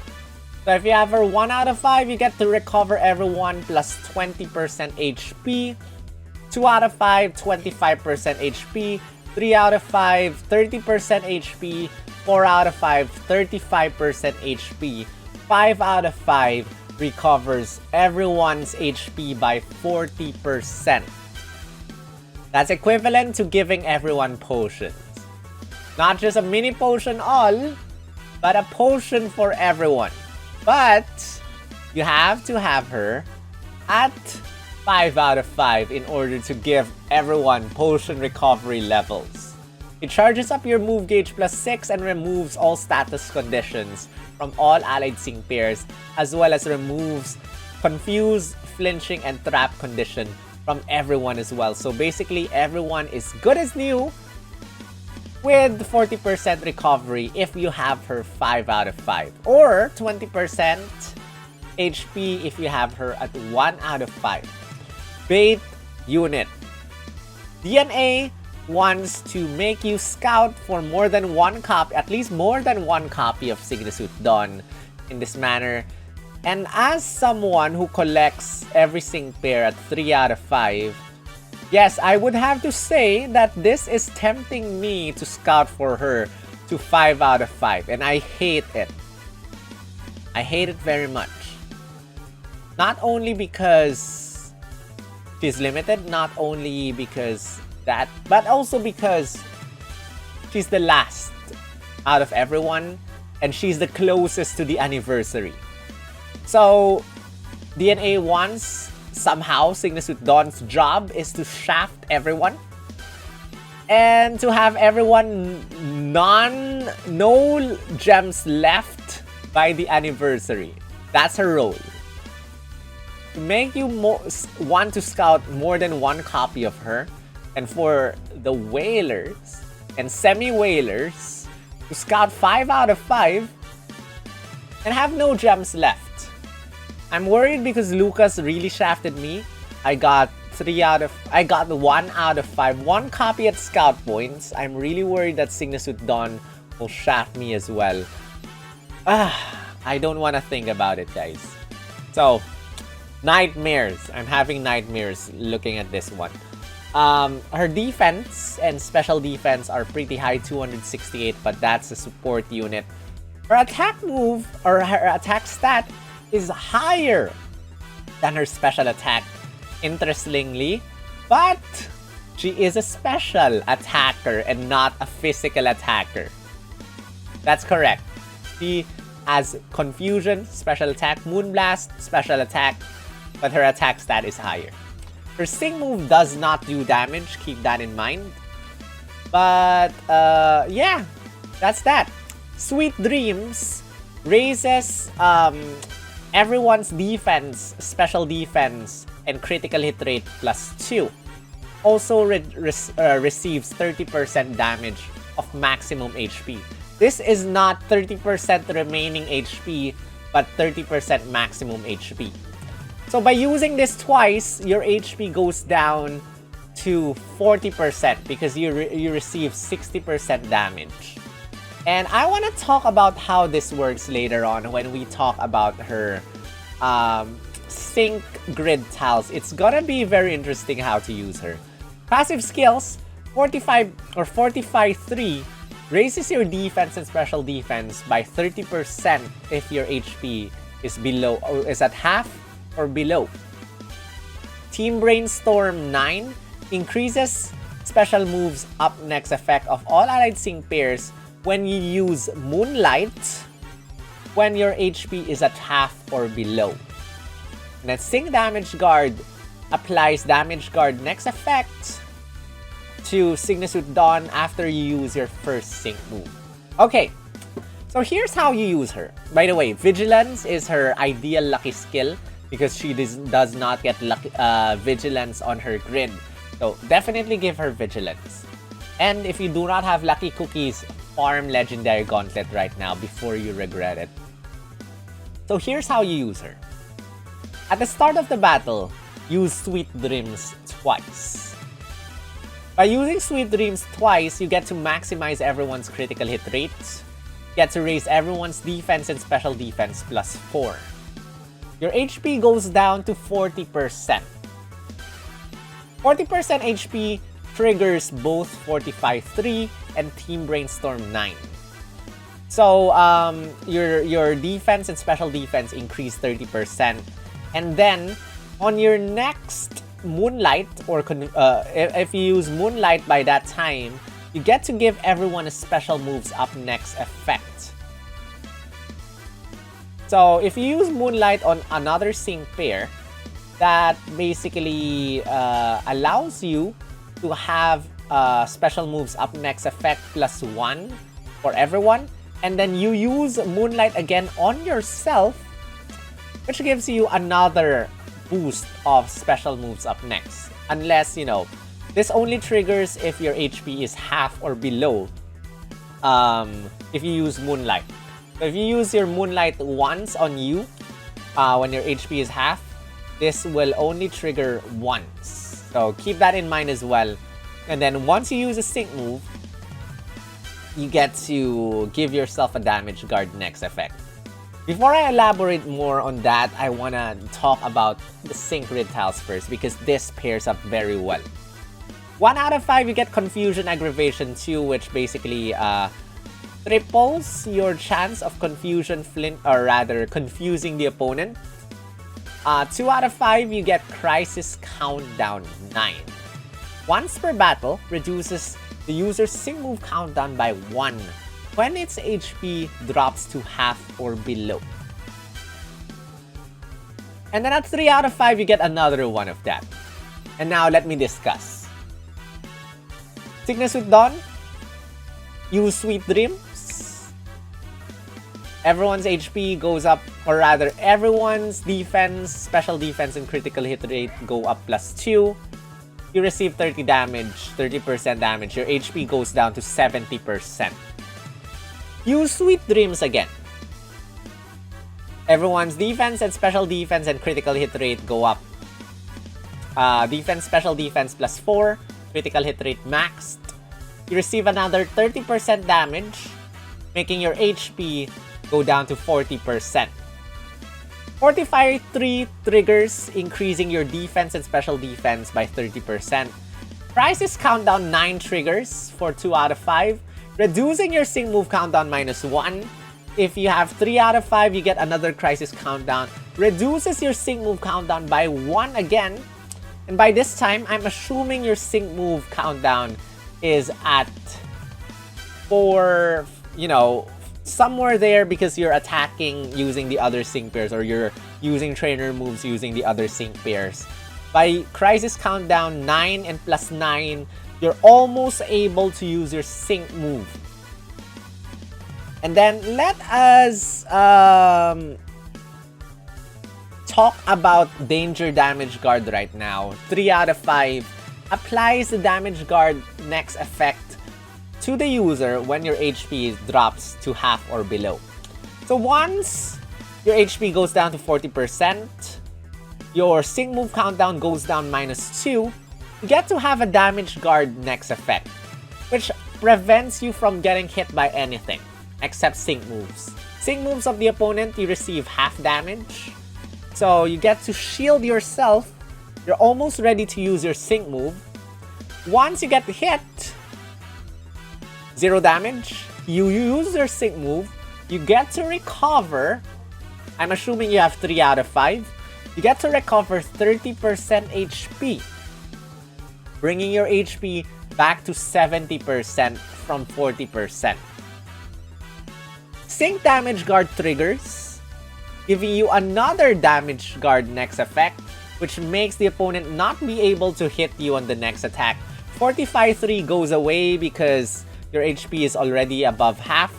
So if you have her 1 out of 5, you get to recover everyone plus 20% HP. 2 out of 5, 25% HP. 3 out of 5, 30% HP. 4 out of 5, 35% HP. 5 out of 5 recovers everyone's HP by 40%. That's equivalent to giving everyone potions. Not just a mini potion all, but a potion for everyone. But you have to have her at 5 out of 5 in order to give everyone potion recovery levels. It charges up your move gauge plus 6 and removes all status conditions from all allied sync pairs, as well as removes confuse, flinching, and trap condition from everyone as well. So basically, everyone is good as new with 40% recovery if you have her 5 out of 5. Or 20% HP if you have her at 1 out of 5. Bait unit. DNA wants to make you scout for more than one copy, at least more than one copy of Signature Dawn in this manner. And as someone who collects every sync pair at 3 out of 5, yes, I would have to say that this is tempting me to scout for her to 5 out of 5. And I hate it. I hate it very much. Not only because she's limited, not only because that, but also because she's the last out of everyone and she's the closest to the anniversary. So DNA wants somehow Signature Dawn's job is to shaft everyone and to have everyone no gems left by the anniversary. That's her role. To make you want to scout more than one copy of her, and for the whalers and semi-whalers to scout 5 out of 5 and have no gems left. I'm worried because Lucas really shafted me. I got 1 out of 5, 1 copy at scout points. I'm really worried that Signature Dawn will shaft me as well. I don't want to think about it, guys. So, nightmares. I'm having nightmares looking at this one. Her defense and special defense are pretty high, 268, but that's a support unit. Her attack move, or her attack stat, is higher than her special attack, interestingly, but she is a special attacker and not a physical attacker. That's correct. She as Confusion, special attack, Moonblast, special attack, but her attack stat is higher. Her Sing move does not do damage, keep that in mind. But, yeah, that's that. Sweet Dreams raises everyone's defense, special defense, and critical hit rate +2. Also receives 30% damage of maximum HP. This is not 30% remaining HP, but 30% maximum HP. So by using this twice, your HP goes down to 40% because you receive 60% damage. And I want to talk about how this works later on when we talk about her sync grid tiles. It's gonna be very interesting how to use her. Passive skills, 45-3 raises your defense and special defense by 30% if your HP is at half or below. Team Brainstorm 9 increases special moves up next effect of all allied sync pairs when you use Moonlight when your HP is at half or below. And then Sync Damage Guard applies Damage Guard next effect to Cygnus with Dawn after you use your first sync move. Okay, so here's how you use her. By the way, Vigilance is her ideal lucky skill because she does not get Vigilance on her grid. So definitely give her Vigilance. And if you do not have lucky cookies, farm Legendary Gauntlet right now before you regret it. So here's how you use her. At the start of the battle, use Sweet Dreams twice. By using Sweet Dreams twice, you get to maximize everyone's critical hit rates, get to raise everyone's defense and special defense +4. Your HP goes down to 40%. 40% HP triggers both 45-3 and Team Brainstorm 9. So your defense and special defense increase 30%. And then on your next Moonlight, or if you use Moonlight by that time, you get to give everyone a special moves up next effect. So if you use Moonlight on another sync pair, that basically allows you to have special moves up next effect +1 for everyone. And then you use Moonlight again on yourself, which gives you another boost of special moves up next. Unless, you know, this only triggers if your HP is half or below if you use Moonlight. So if you use your Moonlight once on you, when your HP is half, this will only trigger once. So keep that in mind as well. And then once you use a sync move, you get to give yourself a damage guard next effect. Before I elaborate more on that, I want to talk about the sync grid tiles first because this pairs up very well. 1 out of 5, you get Confusion Aggravation 2, which basically triples your chance of confusing the opponent. 2 out of 5, you get Crisis Countdown 9. Once per battle, reduces the user's sync move countdown by 1 when its HP drops to half or below. And then at 3 out of 5, you get another one of that. And now let me discuss. Cygnus with Dawn, use Sweet Dreams. Everyone's HP goes up, or rather, everyone's defense, special defense, and critical hit rate go up +2. You receive 30% damage. Your HP goes down to 70%. Use Sweet Dreams again. Everyone's defense and special defense and critical hit rate go up. Defense, special defense +4. Critical hit rate maxed. You receive another 30% damage, making your HP go down to 40%. 45-3 triggers, increasing your defense and special defense by 30%. Crisis Countdown 9 triggers for 2 out of 5, reducing your sync move countdown -1. If you have 3 out of 5, you get another Crisis Countdown, reduces your sync move countdown by 1 again. And by this time, I'm assuming your sync move countdown is at 4, somewhere there because you're attacking using the other sync pairs, or you're using trainer moves using the other sync pairs. By Crisis Countdown 9 and plus 9, you're almost able to use your sync move. And then let us talk about Danger Damage Guard right now. 3 out of 5 applies the Damage Guard next effect to the user when your HP drops to half or below. So once your HP goes down to 40%, your sync move countdown goes down -2, you get to have a Damage Guard next effect, which prevents you from getting hit by anything except sync moves. Sync moves of the opponent, you receive half damage. So you get to shield yourself. You're almost ready to use your sync move. Once you get hit, 0 damage. You use your sync move. You get to recover. I'm assuming you have 3 out of 5. You get to recover 30% HP, bringing your HP back to 70% from 40%. Sync Damage Guard triggers, giving you another Damage Guard next effect, which makes the opponent not be able to hit you on the next attack. 45-3 goes away because your HP is already above half.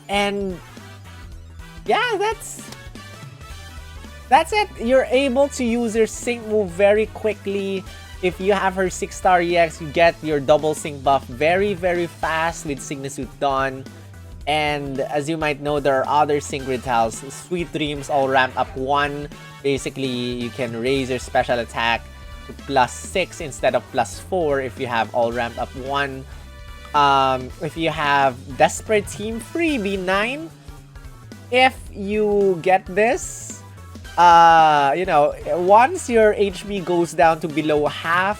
And yeah, that's it. You're able to use your sync move very quickly. If you have her 6-star EX, you get your double sync buff very, very fast with Signasuit Dawn. And as you might know, there are other sync retals. Sweet Dreams all ramp up 1. Basically, you can raise your special attack to +6 instead of +4 if you have all ramped up 1. If you have Desperate Team Freebie 9, if you get this, once your HP goes down to below half,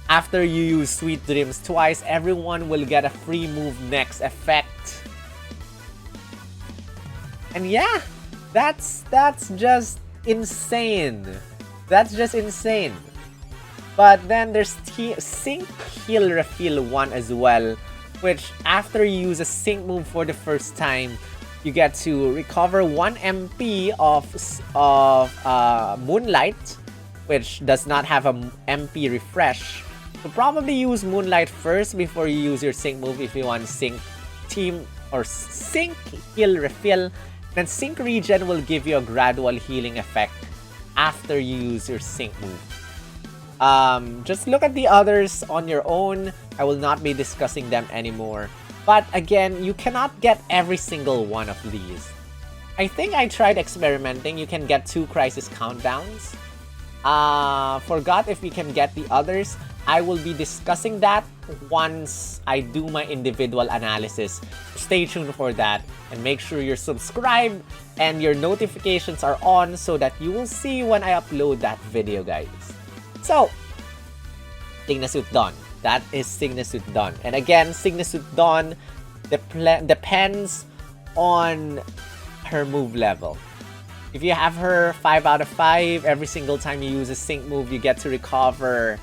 after you use Sweet Dreams twice, everyone will get a free move next effect. And yeah, that's just insane. That's just insane. But then there's Sync Heal Refill 1 as well, which after you use a sync move for the first time, you get to recover 1 MP of Moonlight, which does not have a MP refresh. So probably use Moonlight first before you use your sync move if you want Sync Team or Sync Heal Refill. Then Sync Regen will give you a gradual healing effect after you use your sync move. Just look at the others on your own. I will not be discussing them anymore. But again, you cannot get every single one of these. I think I tried experimenting. You can get 2 Crisis Countdowns. Forgot if you can get the others. I will be discussing that once I do my individual analysis. Stay tuned for that. And make sure you're subscribed and your notifications are on so that you will see when I upload that video, guys. So, Signasuit Dawn. That is Signasuit Dawn. And again, Signasuit Dawn depends on her move level. If you have her 5 out of 5, every single time you use a sync move, you get to recover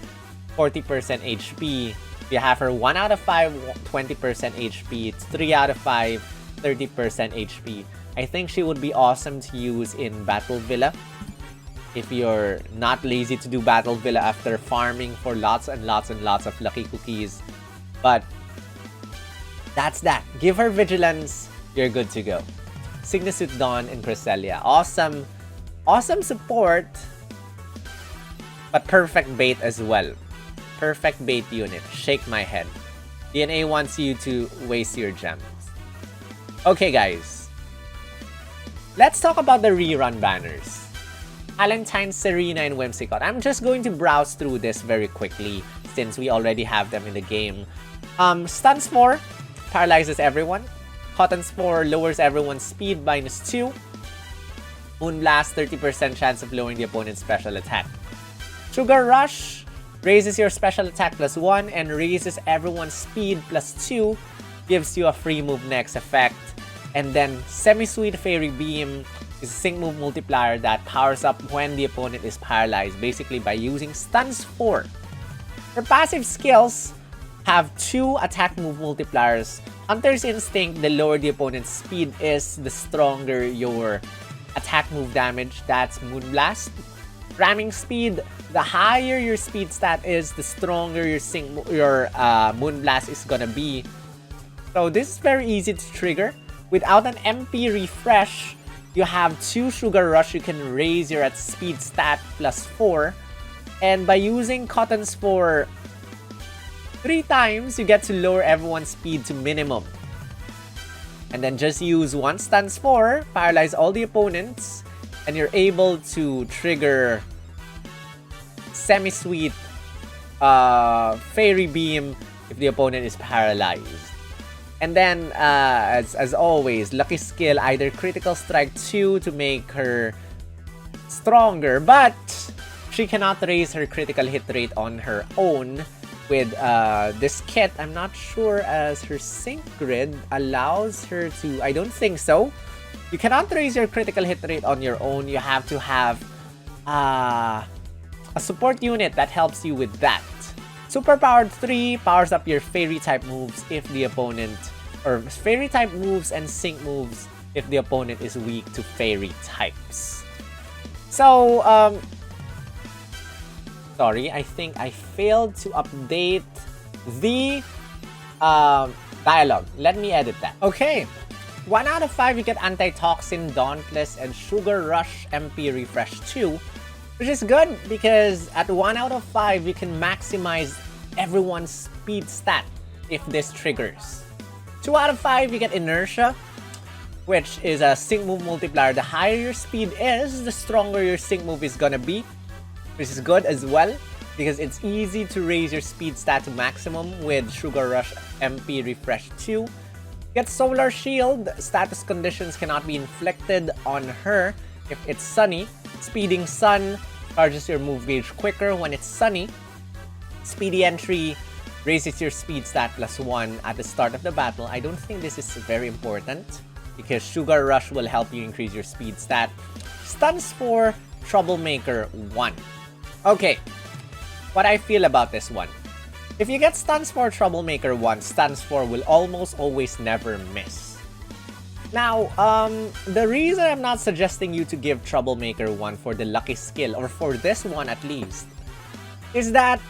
40% HP. If you have her 1 out of 5, 20% HP. It's 3 out of 5, 30% HP. I think she would be awesome to use in Battle Villa. If you're not lazy to do Battle Villa after farming for lots and lots and lots of lucky cookies. But that's that. Give her Vigilance, you're good to go. Signasuit Dawn and Cresselia. Awesome. Awesome support. But perfect bait as well. Perfect bait unit. Shake my head. DNA wants you to waste your gems. Okay, guys. Let's talk about the rerun banners. Valentine, Serena, and Whimsicott. I'm just going to browse through this very quickly since we already have them in the game. Stun Spore paralyzes everyone. Cotton Spore lowers everyone's speed -2. Moonblast, 30% chance of lowering the opponent's special attack. Sugar Rush raises your special attack +1 and raises everyone's speed +2. Gives you a free move next effect. And then Semi-Sweet Fairy Beam is a sync move multiplier that powers up when the opponent is paralyzed, basically by using Stun Spore. Her passive skills have 2 attack move multipliers. Hunter's Instinct, the lower the opponent's speed is, the stronger your attack move damage. That's Moonblast. Ramming Speed, the higher your speed stat is, the stronger your Moonblast is gonna be. So this is very easy to trigger. Without an MP refresh, you have 2 Sugar Rush, you can raise your speed stat +4. And by using Cotton Spore 3 times, you get to lower everyone's speed to minimum. And then just use 1 Stun Spore, paralyze all the opponents, and you're able to trigger Semi-Sweet Fairy Beam if the opponent is paralyzed. And then, as always, Lucky Skill, either Critical Strike 2 to make her stronger, but she cannot raise her critical hit rate on her own. With this kit, I'm not sure as her sync grid allows her to. I don't think so. You cannot raise your critical hit rate on your own. You have to have a support unit that helps you with that. Superpowered 3 powers up your fairy type moves if the opponent, or fairy type moves and sync moves if the opponent is weak to fairy types. So, sorry, I think I failed to update the dialogue. Let me edit that. Okay. 1 out of 5, you get Antitoxin, Dauntless, and Sugar Rush MP Refresh 2. Which is good because at 1 out of 5, you can maximize everyone's speed stat if this triggers. 2 out of 5, you get Inertia, which is a sync move multiplier. The higher your speed is, the stronger your sync move is gonna be. Which is good as well because it's easy to raise your speed stat to maximum with Sugar Rush MP Refresh 2. Get Solar Shield. Status conditions cannot be inflicted on her if it's sunny. Speeding Sun charges your move gauge quicker when it's sunny. Speedy Entry raises your speed stat +1 at the start of the battle. I don't think this is very important because Sugar Rush will help you increase your speed stat. Stun Spore Troublemaker 1. Okay, what I feel about this one. If you get Stun Spore Troublemaker 1, Stun Spore will almost always never miss. Now, the reason I'm not suggesting you to give Troublemaker 1 for the lucky skill, or for this one at least, is that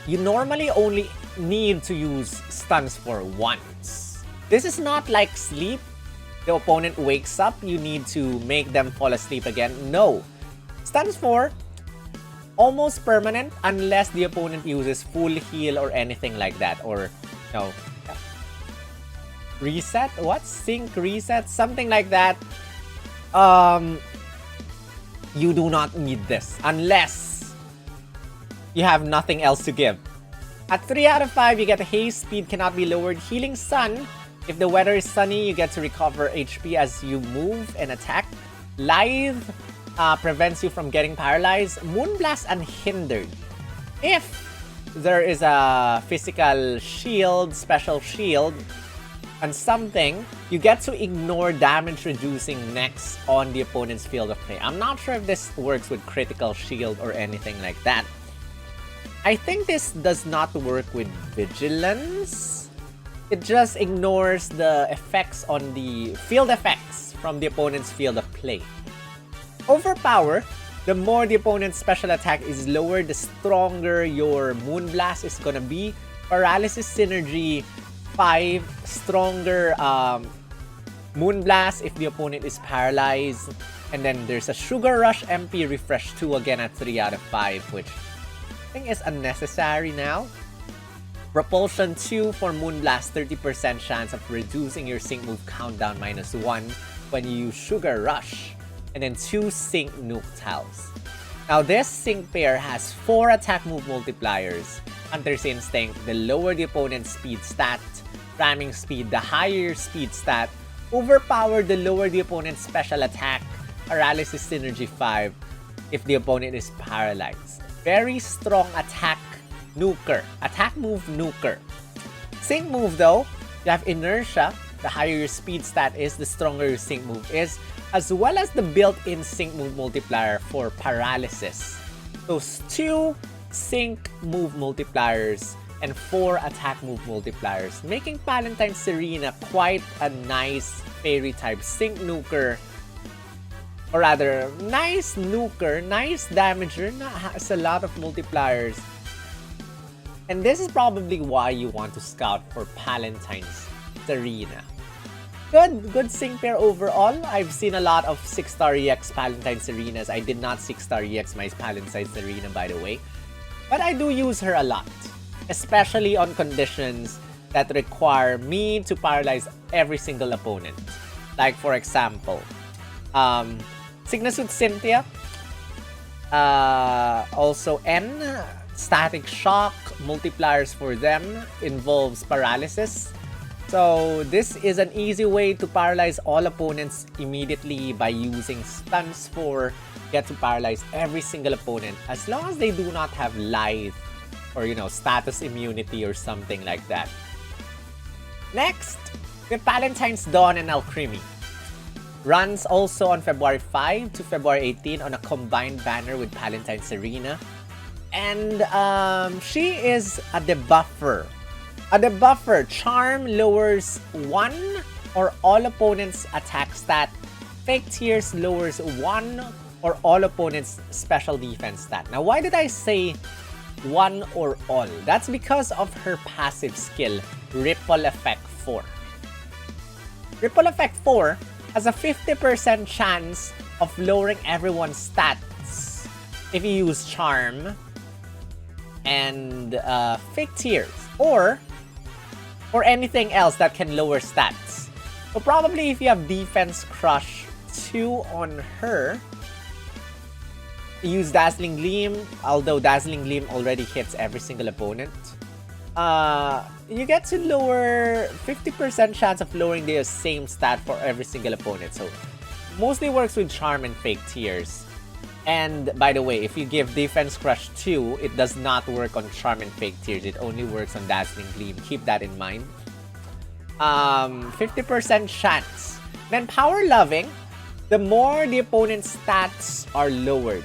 you normally only need to use Stun Spore once. This is not like Sleep. The opponent wakes up, you need to make them fall asleep again. No. Stun Spore, almost permanent unless the opponent uses full heal or anything like that. Or, no. Reset? What? Sync reset? Something like that. You do not need this unless you have nothing else to give. At 3 out of 5, you get Haste, speed cannot be lowered. Healing Sun. If the weather is sunny, you get to recover HP as you move and attack. Lithe prevents you from getting paralyzed. Moonblast Unhindered. If there is a physical shield, special shield, and something, you get to ignore damage reducing next on the opponent's field of play. I'm not sure if this works with critical shield or anything like that. I think this does not work with Vigilance. It just ignores the effects on the field effects from the opponent's field of play. Overpower, the more the opponent's special attack is lower, the stronger your Moonblast is gonna be. Paralysis Synergy 5, stronger Moonblast if the opponent is paralyzed. And then there's a Sugar Rush MP Refresh 2 again at 3 out of 5, which I think is unnecessary now. Propulsion 2 for Moonblast, 30% chance of reducing your sync move countdown -1 when you use Sugar Rush. And then 2 sync nuke tiles. Now this sync pair has 4 attack move multipliers. Hunter's Instinct, the lower the opponent's speed stat. Ramming Speed, the higher your speed stat. Overpower, the lower the opponent's special attack. Paralysis Synergy 5 if the opponent is paralyzed. Very strong attack nuker. Attack move nuker. Sync move though, you have Inertia. The higher your speed stat is, the stronger your sync move is. As well as the built-in sync move multiplier for paralysis. Those 2 sync move multipliers and 4 attack move multipliers, making Valentine Serena quite a nice fairy type sync nuker. Or rather, nice nuker, nice damager, has a lot of multipliers. And this is probably why you want to scout for Valentine's Serena. Good sync pair overall. I've seen a lot of 6-star EX Valentine Serenas. I did not 6-star EX my Valentine Serena, by the way. But I do use her a lot, especially on conditions that require me to paralyze every single opponent. Like, for example, Sickness with Cynthia, also N, Static Shock, multipliers for them involves paralysis. So this is an easy way to paralyze all opponents immediately by using stuns for get to paralyze every single opponent as long as they do not have life or, you know, status immunity or something like that. Next, with Valentine's Dawn and Alchemy. Runs also on February 5 to February 18 on a combined banner with Valentine Serena. And she is a debuffer. A debuffer. Charm lowers 1 or all opponents' attack stat. Fake Tears lowers 1 or all opponents' special defense stat. Now, why did I say 1 or all? That's because of her passive skill, Ripple Effect 4. Ripple Effect 4 has a 50% chance of lowering everyone's stats if you use Charm and Fake Tears or anything else that can lower stats. So probably if you have Defense Crush 2 on her, use Dazzling Gleam, although Dazzling Gleam already hits every single opponent. You get to lower 50% chance of lowering the same stat for every single opponent. So mostly works with Charm and Fake Tears. And by the way, if you give Defense Crush 2, it does not work on Charm and Fake Tears. It only works on Dazzling Gleam. Keep that in mind. 50% chance. Then Power Loving, the more the opponent's stats are lowered,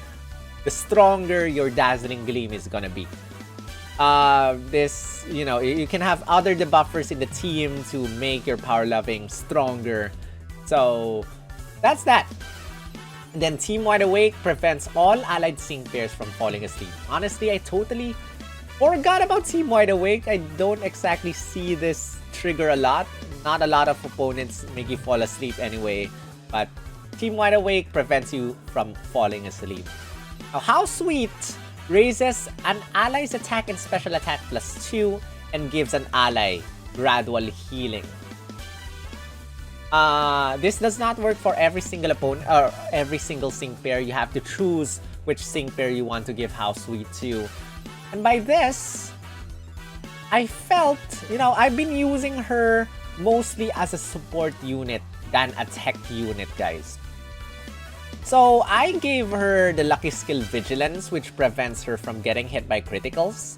the stronger your Dazzling Gleam is gonna be. This, you know, you can have other debuffers in the team to make your Power Loving stronger. So that's that. And then Team Wide Awake prevents all allied sync pairs from falling asleep. Honestly, I totally forgot about Team Wide Awake. I don't exactly see this trigger a lot. Not a lot of opponents make you fall asleep anyway. But Team Wide Awake prevents you from falling asleep. Now, How Sweet raises an ally's attack and special attack +2 and gives an ally gradual healing. This does not work for every single opponent or every single sync pair. You have to choose which sync pair you want to give How Sweet to. And by this, I felt, you know, I've been using her mostly as a support unit than a tech unit, guys. So I gave her the lucky skill Vigilance, which prevents her from getting hit by criticals.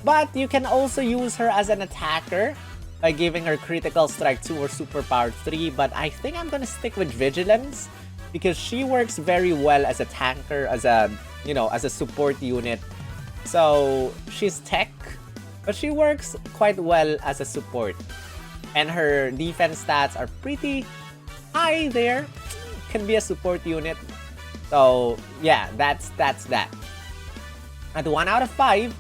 But you can also use her as an attacker by giving her Critical Strike 2 or Superpower 3. But I think I'm gonna stick with Vigilance because she works very well as a tanker, as a, you know, as a support unit. So she's tech, but she works quite well as a support. And her defense stats are pretty high there. Can be a support unit. So yeah, that's that. At 1 out of 5,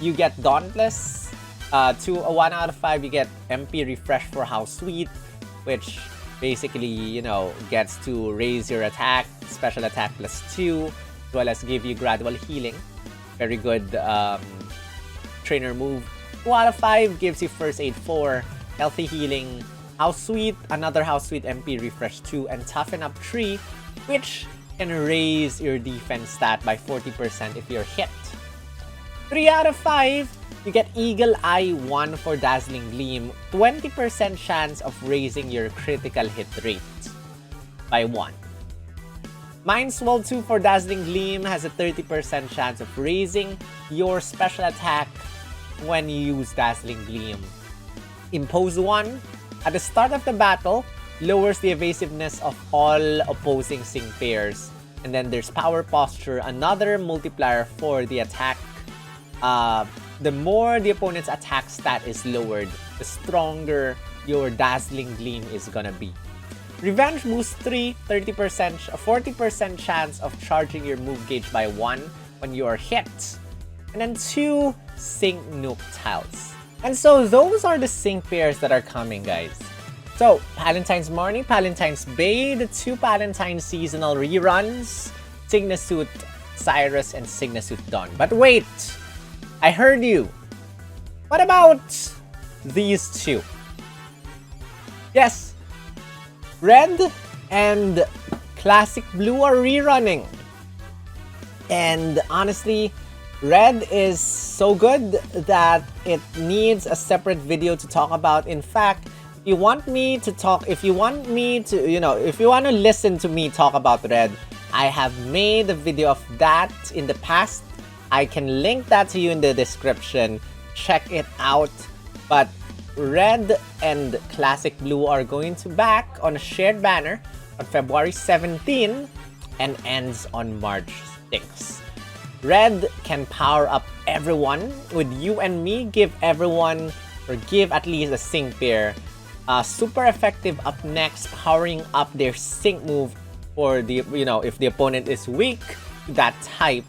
you get Dauntless. To a 1 out of 5, you get MP Refresh for How Sweet, which basically, you know, gets to raise your attack, special attack +2, as well as give you gradual healing. Very good trainer move. 2 out of 5 gives you First Aid 4, Healthy Healing, How Sweet, another How Sweet MP Refresh 2, and Toughen Up 3, which can raise your defense stat by 40% if you're hit. 3 out of 5, you get Eagle Eye 1 for Dazzling Gleam, 20% chance of raising your critical hit rate by 1. Mind Swell 2 for Dazzling Gleam has a 30% chance of raising your special attack when you use Dazzling Gleam. Impose 1, at the start of the battle, lowers the evasiveness of all opposing sync pairs. And then there's Power Posture, another multiplier for the attack the more the opponent's attack stat is lowered, the stronger your Dazzling Gleam is gonna be. Revenge boost 3, 30%, a 40% chance of charging your move gauge by 1 when you are hit. And then 2 sync nuke tiles. And so those are the sync pairs that are coming, guys. So, Valentine's Marnie, Valentine's Bay, the 2 Valentine seasonal reruns, Signasuit Cyrus, and Signasuit Dawn. But wait! I heard you! What about these 2? Yes! Red and Classic Blue are rerunning. And honestly, Red is so good that it needs a separate video to talk about. In fact, if you want to listen to me talk about Red, I have made a video of that in the past. I can link that to you in the description. Check it out. But Red and Classic Blue are going to back on a shared banner on February 17 and ends on March 6. Red can power up everyone with you and me, give everyone or give at least a sync pair super effective up next, powering up their sync move for the, if the opponent is weak to that type.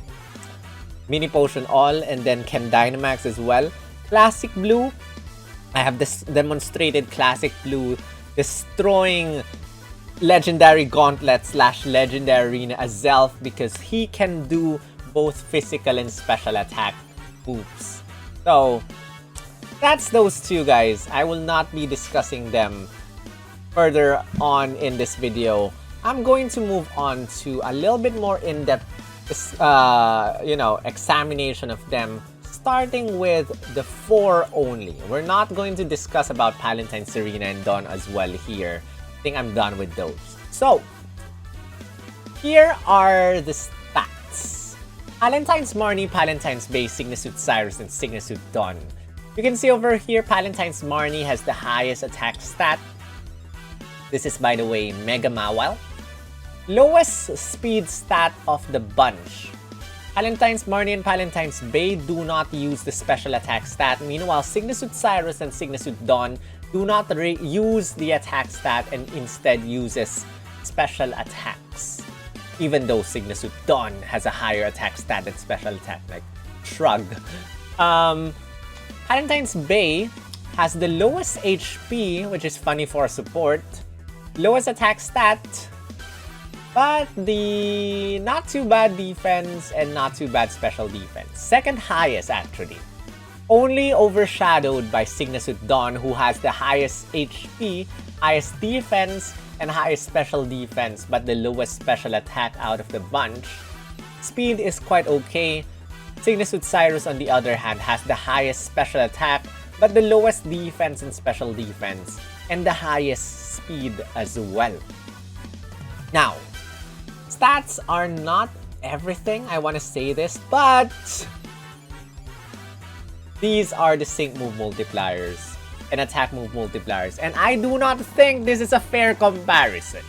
Mini Potion all, and then can Dynamax as well. Classic Blue, I have this demonstrated Classic Blue destroying Legendary Gauntlet / Legendary Arena as Zelf because he can do both physical and special attack moves. So, that's those 2, guys. I will not be discussing them further on in this video. I'm going to move on to a little bit more in-depth, examination of them, starting with the 4 only. We're not going to discuss about Valentine, Serena, and Dawn as well here. I think I'm done with those. So, here are the stats. Valentine's Marnie, Valentine's Bay, Signasuit Cyrus, and Signasuit Dawn. You can see over here, Valentine's Marnie has the highest attack stat. This is, by the way, Mega Mawile. Lowest speed stat of the bunch. Valentine's Marnie and Valentine's Bay do not use the special attack stat. Meanwhile, Signasuit Cyrus and Signasuit Dawn do not use the attack stat and instead uses special attacks. Even though Signasuit Dawn has a higher attack stat than special attack, like shrug. Valentine's Bay has the lowest HP, which is funny for support. Lowest attack stat, but the not too bad defense and not too bad special defense. Second highest, actually. Only overshadowed by Signasuit Dawn, who has the highest HP, highest defense, and highest special defense, but the lowest special attack out of the bunch. Speed is quite okay. Signasuit Cyrus, on the other hand, has the highest special attack, but the lowest defense and special defense, and the highest speed as well. Now, stats are not everything, I want to say this, but these are the sync move multipliers and attack move multipliers, and I do not think this is a fair comparison.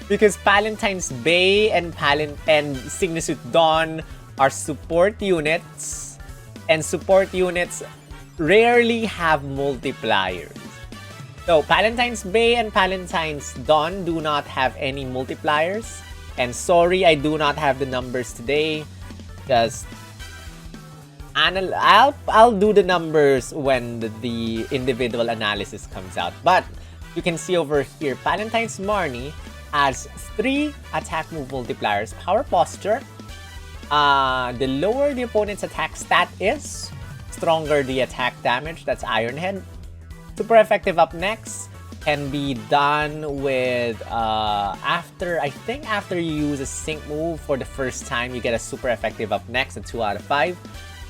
Because Valentine's Bay and Signasuit Dawn are support units, and support units rarely have multipliers. So, Valentine's Bay and Valentine's Dawn do not have any multipliers. And sorry, I do not have the numbers today. Just I'll do the numbers when the individual analysis comes out. But you can see over here, Valentine's Marnie has 3 attack move multipliers. Power Posture. The lower the opponent's attack stat is, stronger the attack damage. That's Iron Head. Super effective up next. Can be done with after you use a sync move for the first time, you get a super effective up next at 2 out of 5.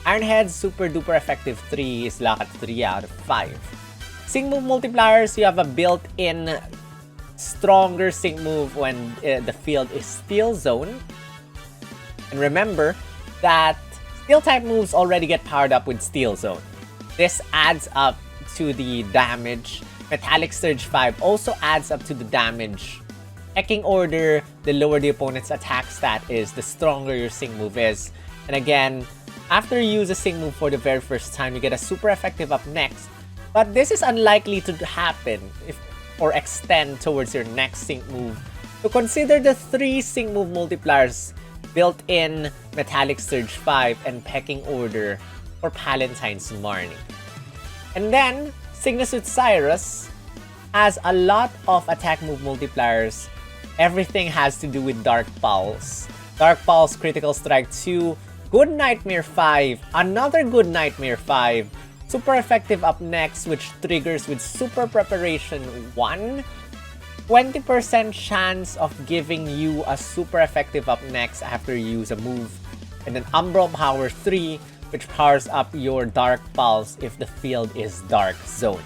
Iron Head super duper effective 3 is locked at 3 out of 5. Sync move multipliers, you have a built-in stronger sync move when the field is Steel Zone. And remember that Steel type moves already get powered up with Steel Zone. This adds up to the damage. Metallic Surge 5 also adds up to the damage. Pecking order, the lower the opponent's attack stat is, the stronger your sync move is. And again, after you use a sync move for the very first time, you get a super effective up next. But this is unlikely to happen or extend towards your next sync move. So consider the 3 sync move multipliers built in Metallic Surge 5 and Pecking Order for Valentine's Marnie. And then, Signusuit Cyrus has a lot of attack move multipliers. Everything has to do with Dark Pulse. Dark Pulse, Critical Strike 2, Good Nightmare 5, another Good Nightmare 5, super effective up next which triggers with Super Preparation 1, 20% chance of giving you a super effective up next after you use a move, and then Umbral Power 3, which powers up your Dark Pulse if the field is Dark Zone.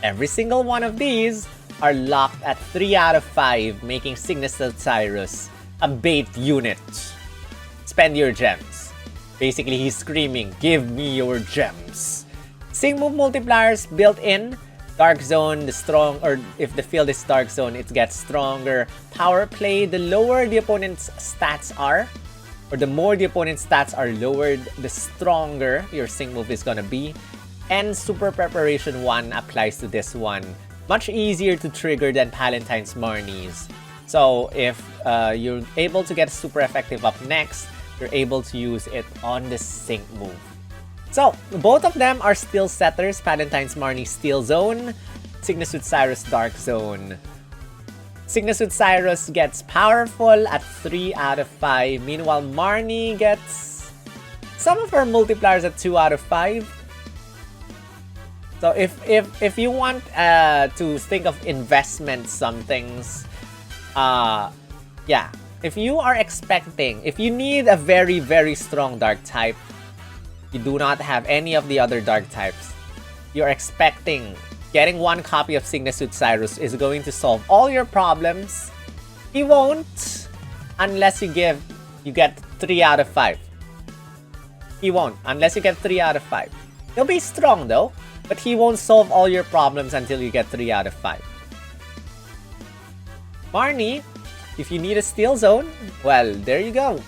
Every single one of these are locked at 3 out of 5, making Signusuit Cyrus a bait unit. Spend your gems. Basically, he's screaming, give me your gems. Sync move multipliers built in. Dark Zone, the strong, or if the field is Dark Zone, it gets stronger. Power Play, the lower the opponent's stats are, or the more the opponent's stats are lowered, the stronger your sync move is gonna be. And Super Preparation 1 applies to this one. Much easier to trigger than Valentine's Marnie's. So if you're able to get super effective up next, you're able to use it on the sync move. So, both of them are Steel Setters. Valentine's Marnie Steel Zone, Signusuit Cyrus Dark Zone. Signusuit Cyrus gets powerful at 3 out of 5. Meanwhile, Marnie gets some of her multipliers at 2 out of 5. So if you want to think of investment some things, yeah. If you are expecting, if you need a very, very strong dark type, you do not have any of the other dark types, you're expecting getting 1 copy of Signusuit Cyrus is going to solve all your problems. He won't unless you get 3 out of 5. He won't unless you get 3 out of 5. He'll be strong though, but he won't solve all your problems until you get 3 out of 5. Marnie, if you need a Steel Zone, well, there you go.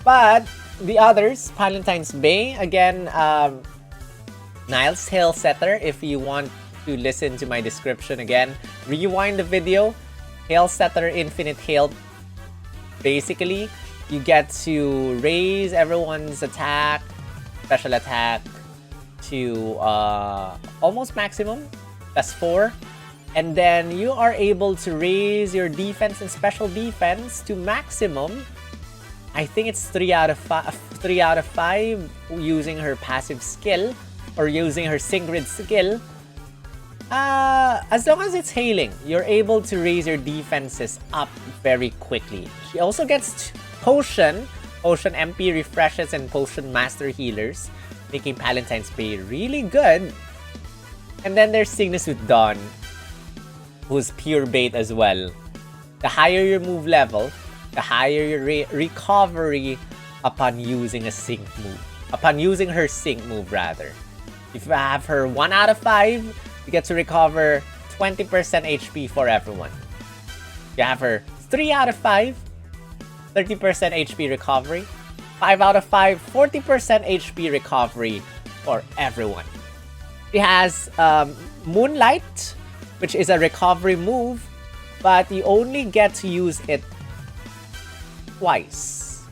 But the others, Valentine's Bay, again, Niles Hail Setter, if you want to listen to my description again, rewind the video. Hail Setter, Infinite Hail. Basically, you get to raise everyone's attack, special attack, to almost maximum, that's 4. And then you are able to raise your defense and special defense to maximum. I think it's 3 out of 5 using her passive skill or using her Sync-Grid skill. As long as it's hailing, you're able to raise your defenses up very quickly. She also gets Potion MP refreshes and Potion Master Healers, making Valentine's Bay really good. And then there's Signusuit Dawn, who's pure bait as well. The higher your move level, the higher your recovery upon using a sync move. Upon using her sync move, rather. If you have her 1 out of 5, you get to recover 20% HP for everyone. If you have her 3 out of 5, 30% HP recovery. 5 out of 5, 40% HP recovery for everyone. She has Moonlight, which is a recovery move, but you only get to use it twice.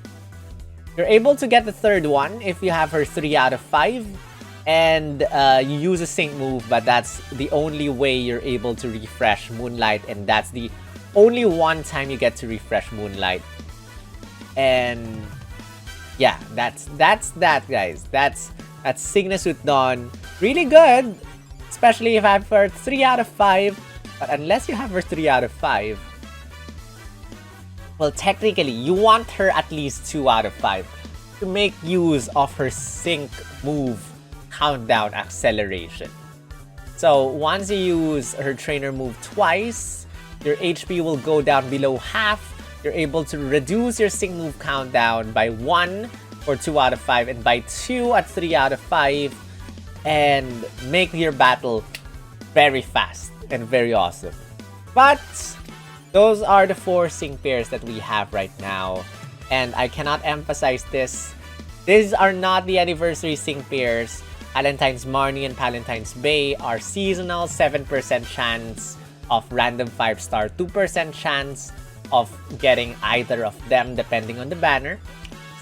You're able to get the third one if you have her 3 out of 5, and you use a sync move, but that's the only way you're able to refresh Moonlight, and that's the only one time you get to refresh Moonlight. And yeah, that's that, guys. That's Signusuit Dawn. Really good, especially if I have her 3 out of 5. But unless you have her 3 out of 5, well, technically, you want her at least 2 out of 5 to make use of her sync move countdown acceleration. So once you use her trainer move twice, your HP will go down below half. You're able to reduce your sync move countdown by 1 for 2 out of 5 and by 2 at 3 out of 5, and make your battle very fast and very awesome. But those are the 4 sync pairs that we have right now. And I cannot emphasize this. These are not the anniversary sync pairs. Valentine's Marnie and Valentine's Bay are seasonal, 7% chance of random 5-star, 2% chance of getting either of them depending on the banner.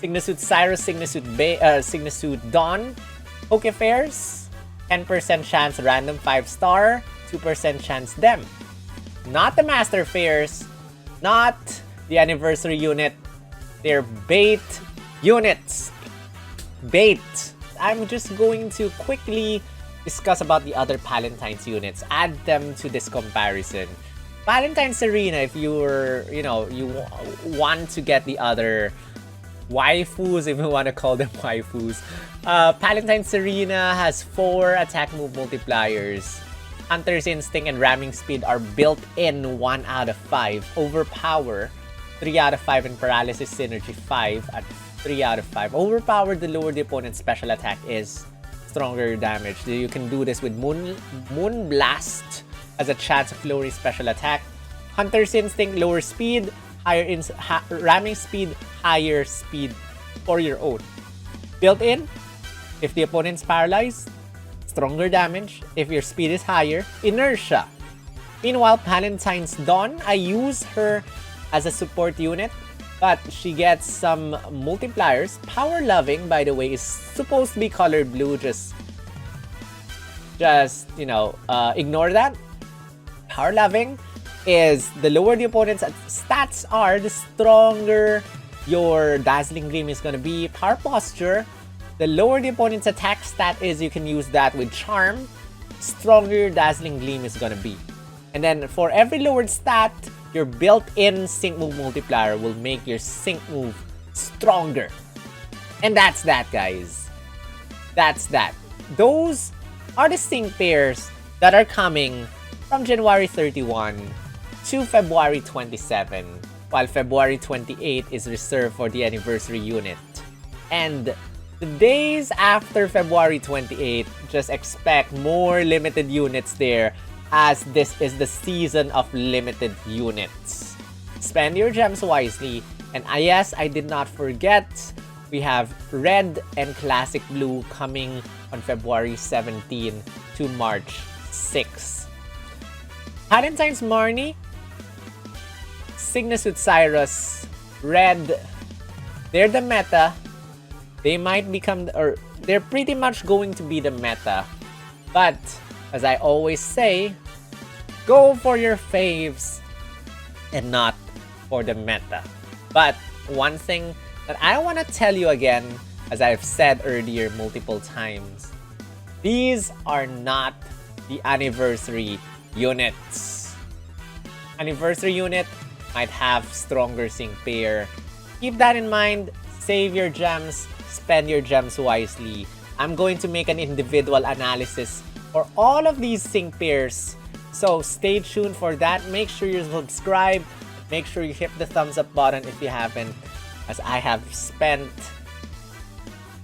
Signusuit Cyrus, Signusuit Dawn, Poke Fairs, 10% chance random 5-star, 2% chance them. Not the Master Fairs, not the anniversary unit. They're bait units. Bait. I'm just going to quickly discuss about the other Valentine's units. Add them to this comparison. Valentine's Arena, if you were, you want to get the other waifus, if you want to call them waifus. Valentine's Arena has 4 attack move multipliers. Hunter's Instinct and Ramming Speed are built in 1 out of 5. Overpower 3 out of 5 and Paralysis Synergy 5 at 3 out of 5. Overpower, the lower the opponent's special attack is, stronger damage. You can do this with Moon Blast as a chance of lowering special attack. Hunter's Instinct, lower speed, ramming speed, higher speed for your own. Built in, if the opponent's paralyzed, stronger damage. If your speed is higher, inertia. Meanwhile, Valentine's Dawn, I use her as a support unit, but she gets some multipliers. Power Loving, by the way, is supposed to be colored blue. Just ignore that. Power Loving is the lower the opponent's stats are, the stronger your Dazzling Gleam is going to be. Power Posture, the lower the opponent's attack stat is, you can use that with Charm, stronger your Dazzling Gleam is going to be. And then for every lowered stat, your built-in sync move multiplier will make your sync move stronger. And that's that, guys. That's that. Those are the sync pairs that are coming from January 31 to February 27, while February 28 is reserved for the anniversary unit. And the days after February 28, just expect more limited units there, as this is the season of limited units. Spend your gems wisely. And yes, I did not forget, we have Red and Classic Blue coming on February 17 to March 6. Valentine's Marnie, Signusuit Cyrus, Red, they're the meta. They might become, or they're pretty much going to be the meta. But as I always say, go for your faves and not for the meta. But one thing that I want to tell you again, as I've said earlier multiple times, these are not the anniversary units. Anniversary unit might have stronger sync pair. Keep that in mind. Save your gems. Spend your gems wisely. I'm going to make an individual analysis for all of these sync pairs. So stay tuned for that. Make sure you subscribe. Make sure you hit the thumbs up button if you haven't, as I have spent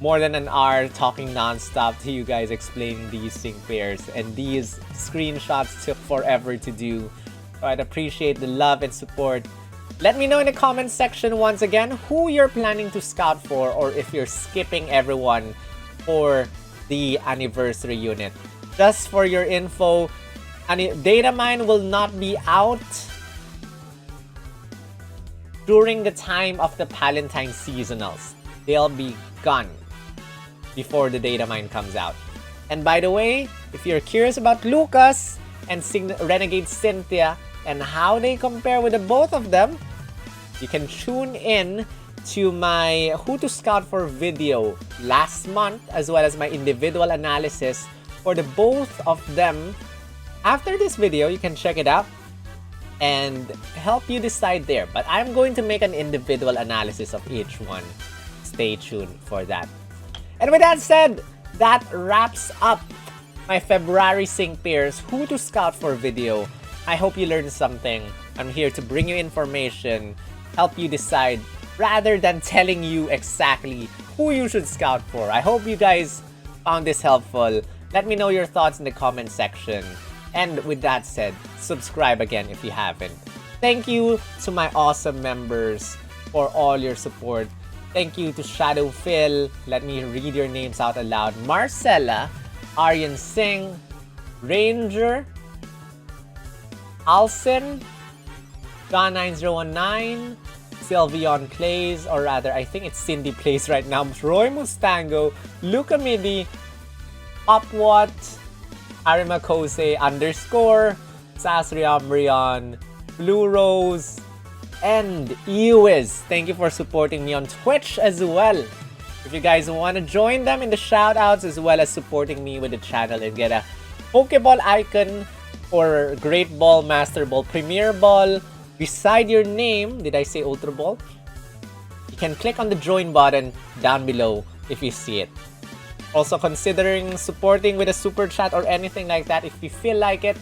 more than an hour talking non-stop to you guys explaining these sync pairs, and these screenshots took forever to do. So I'd appreciate the love and support. Let me know in the comments section once again who you're planning to scout for, or if you're skipping everyone for the anniversary unit. Just for your info, data mine will not be out during the time of the Valentine seasonals. They'll be gone before the data mine comes out. And by the way, if you're curious about Lucas and Renegade Cynthia and how they compare with the both of them, you can tune in to my Who to Scout For video last month, as well as my individual analysis for the both of them. After this video, you can check it out and help you decide there. But I'm going to make an individual analysis of each one. Stay tuned for that. And with that said, that wraps up my February sync pairs Who to Scout For video. I hope you learned something. I'm here to bring you information, help you decide, rather than telling you exactly who you should scout for. I hope you guys found this helpful. Let me know your thoughts in the comment section. And with that said, subscribe again if you haven't. Thank you to my awesome members. for all your support. Thank you to Shadow Phil. Let me read your names out aloud. Marcella, Aryan Singh, Ranger, Alcin, John9019, Sylveon Plays, or rather, I think it's Cindy Plays right now. Roy Mustango, Luca Midi, Upwat, Arimakose _ Sasriambrion, Blue Rose, and Ewiz. Thank you for supporting me on Twitch as well. If you guys want to join them in the shoutouts as well as supporting me with the channel and get a Pokeball icon or Great Ball, Master Ball, Premier Ball beside your name, did I say Ultra Ball? You can click on the join button down below if you see it. Also considering supporting with a super chat or anything like that if you feel like it.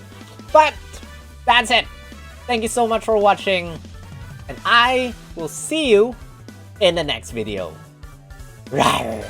But that's it. Thank you so much for watching. And I will see you in the next video. Rawr.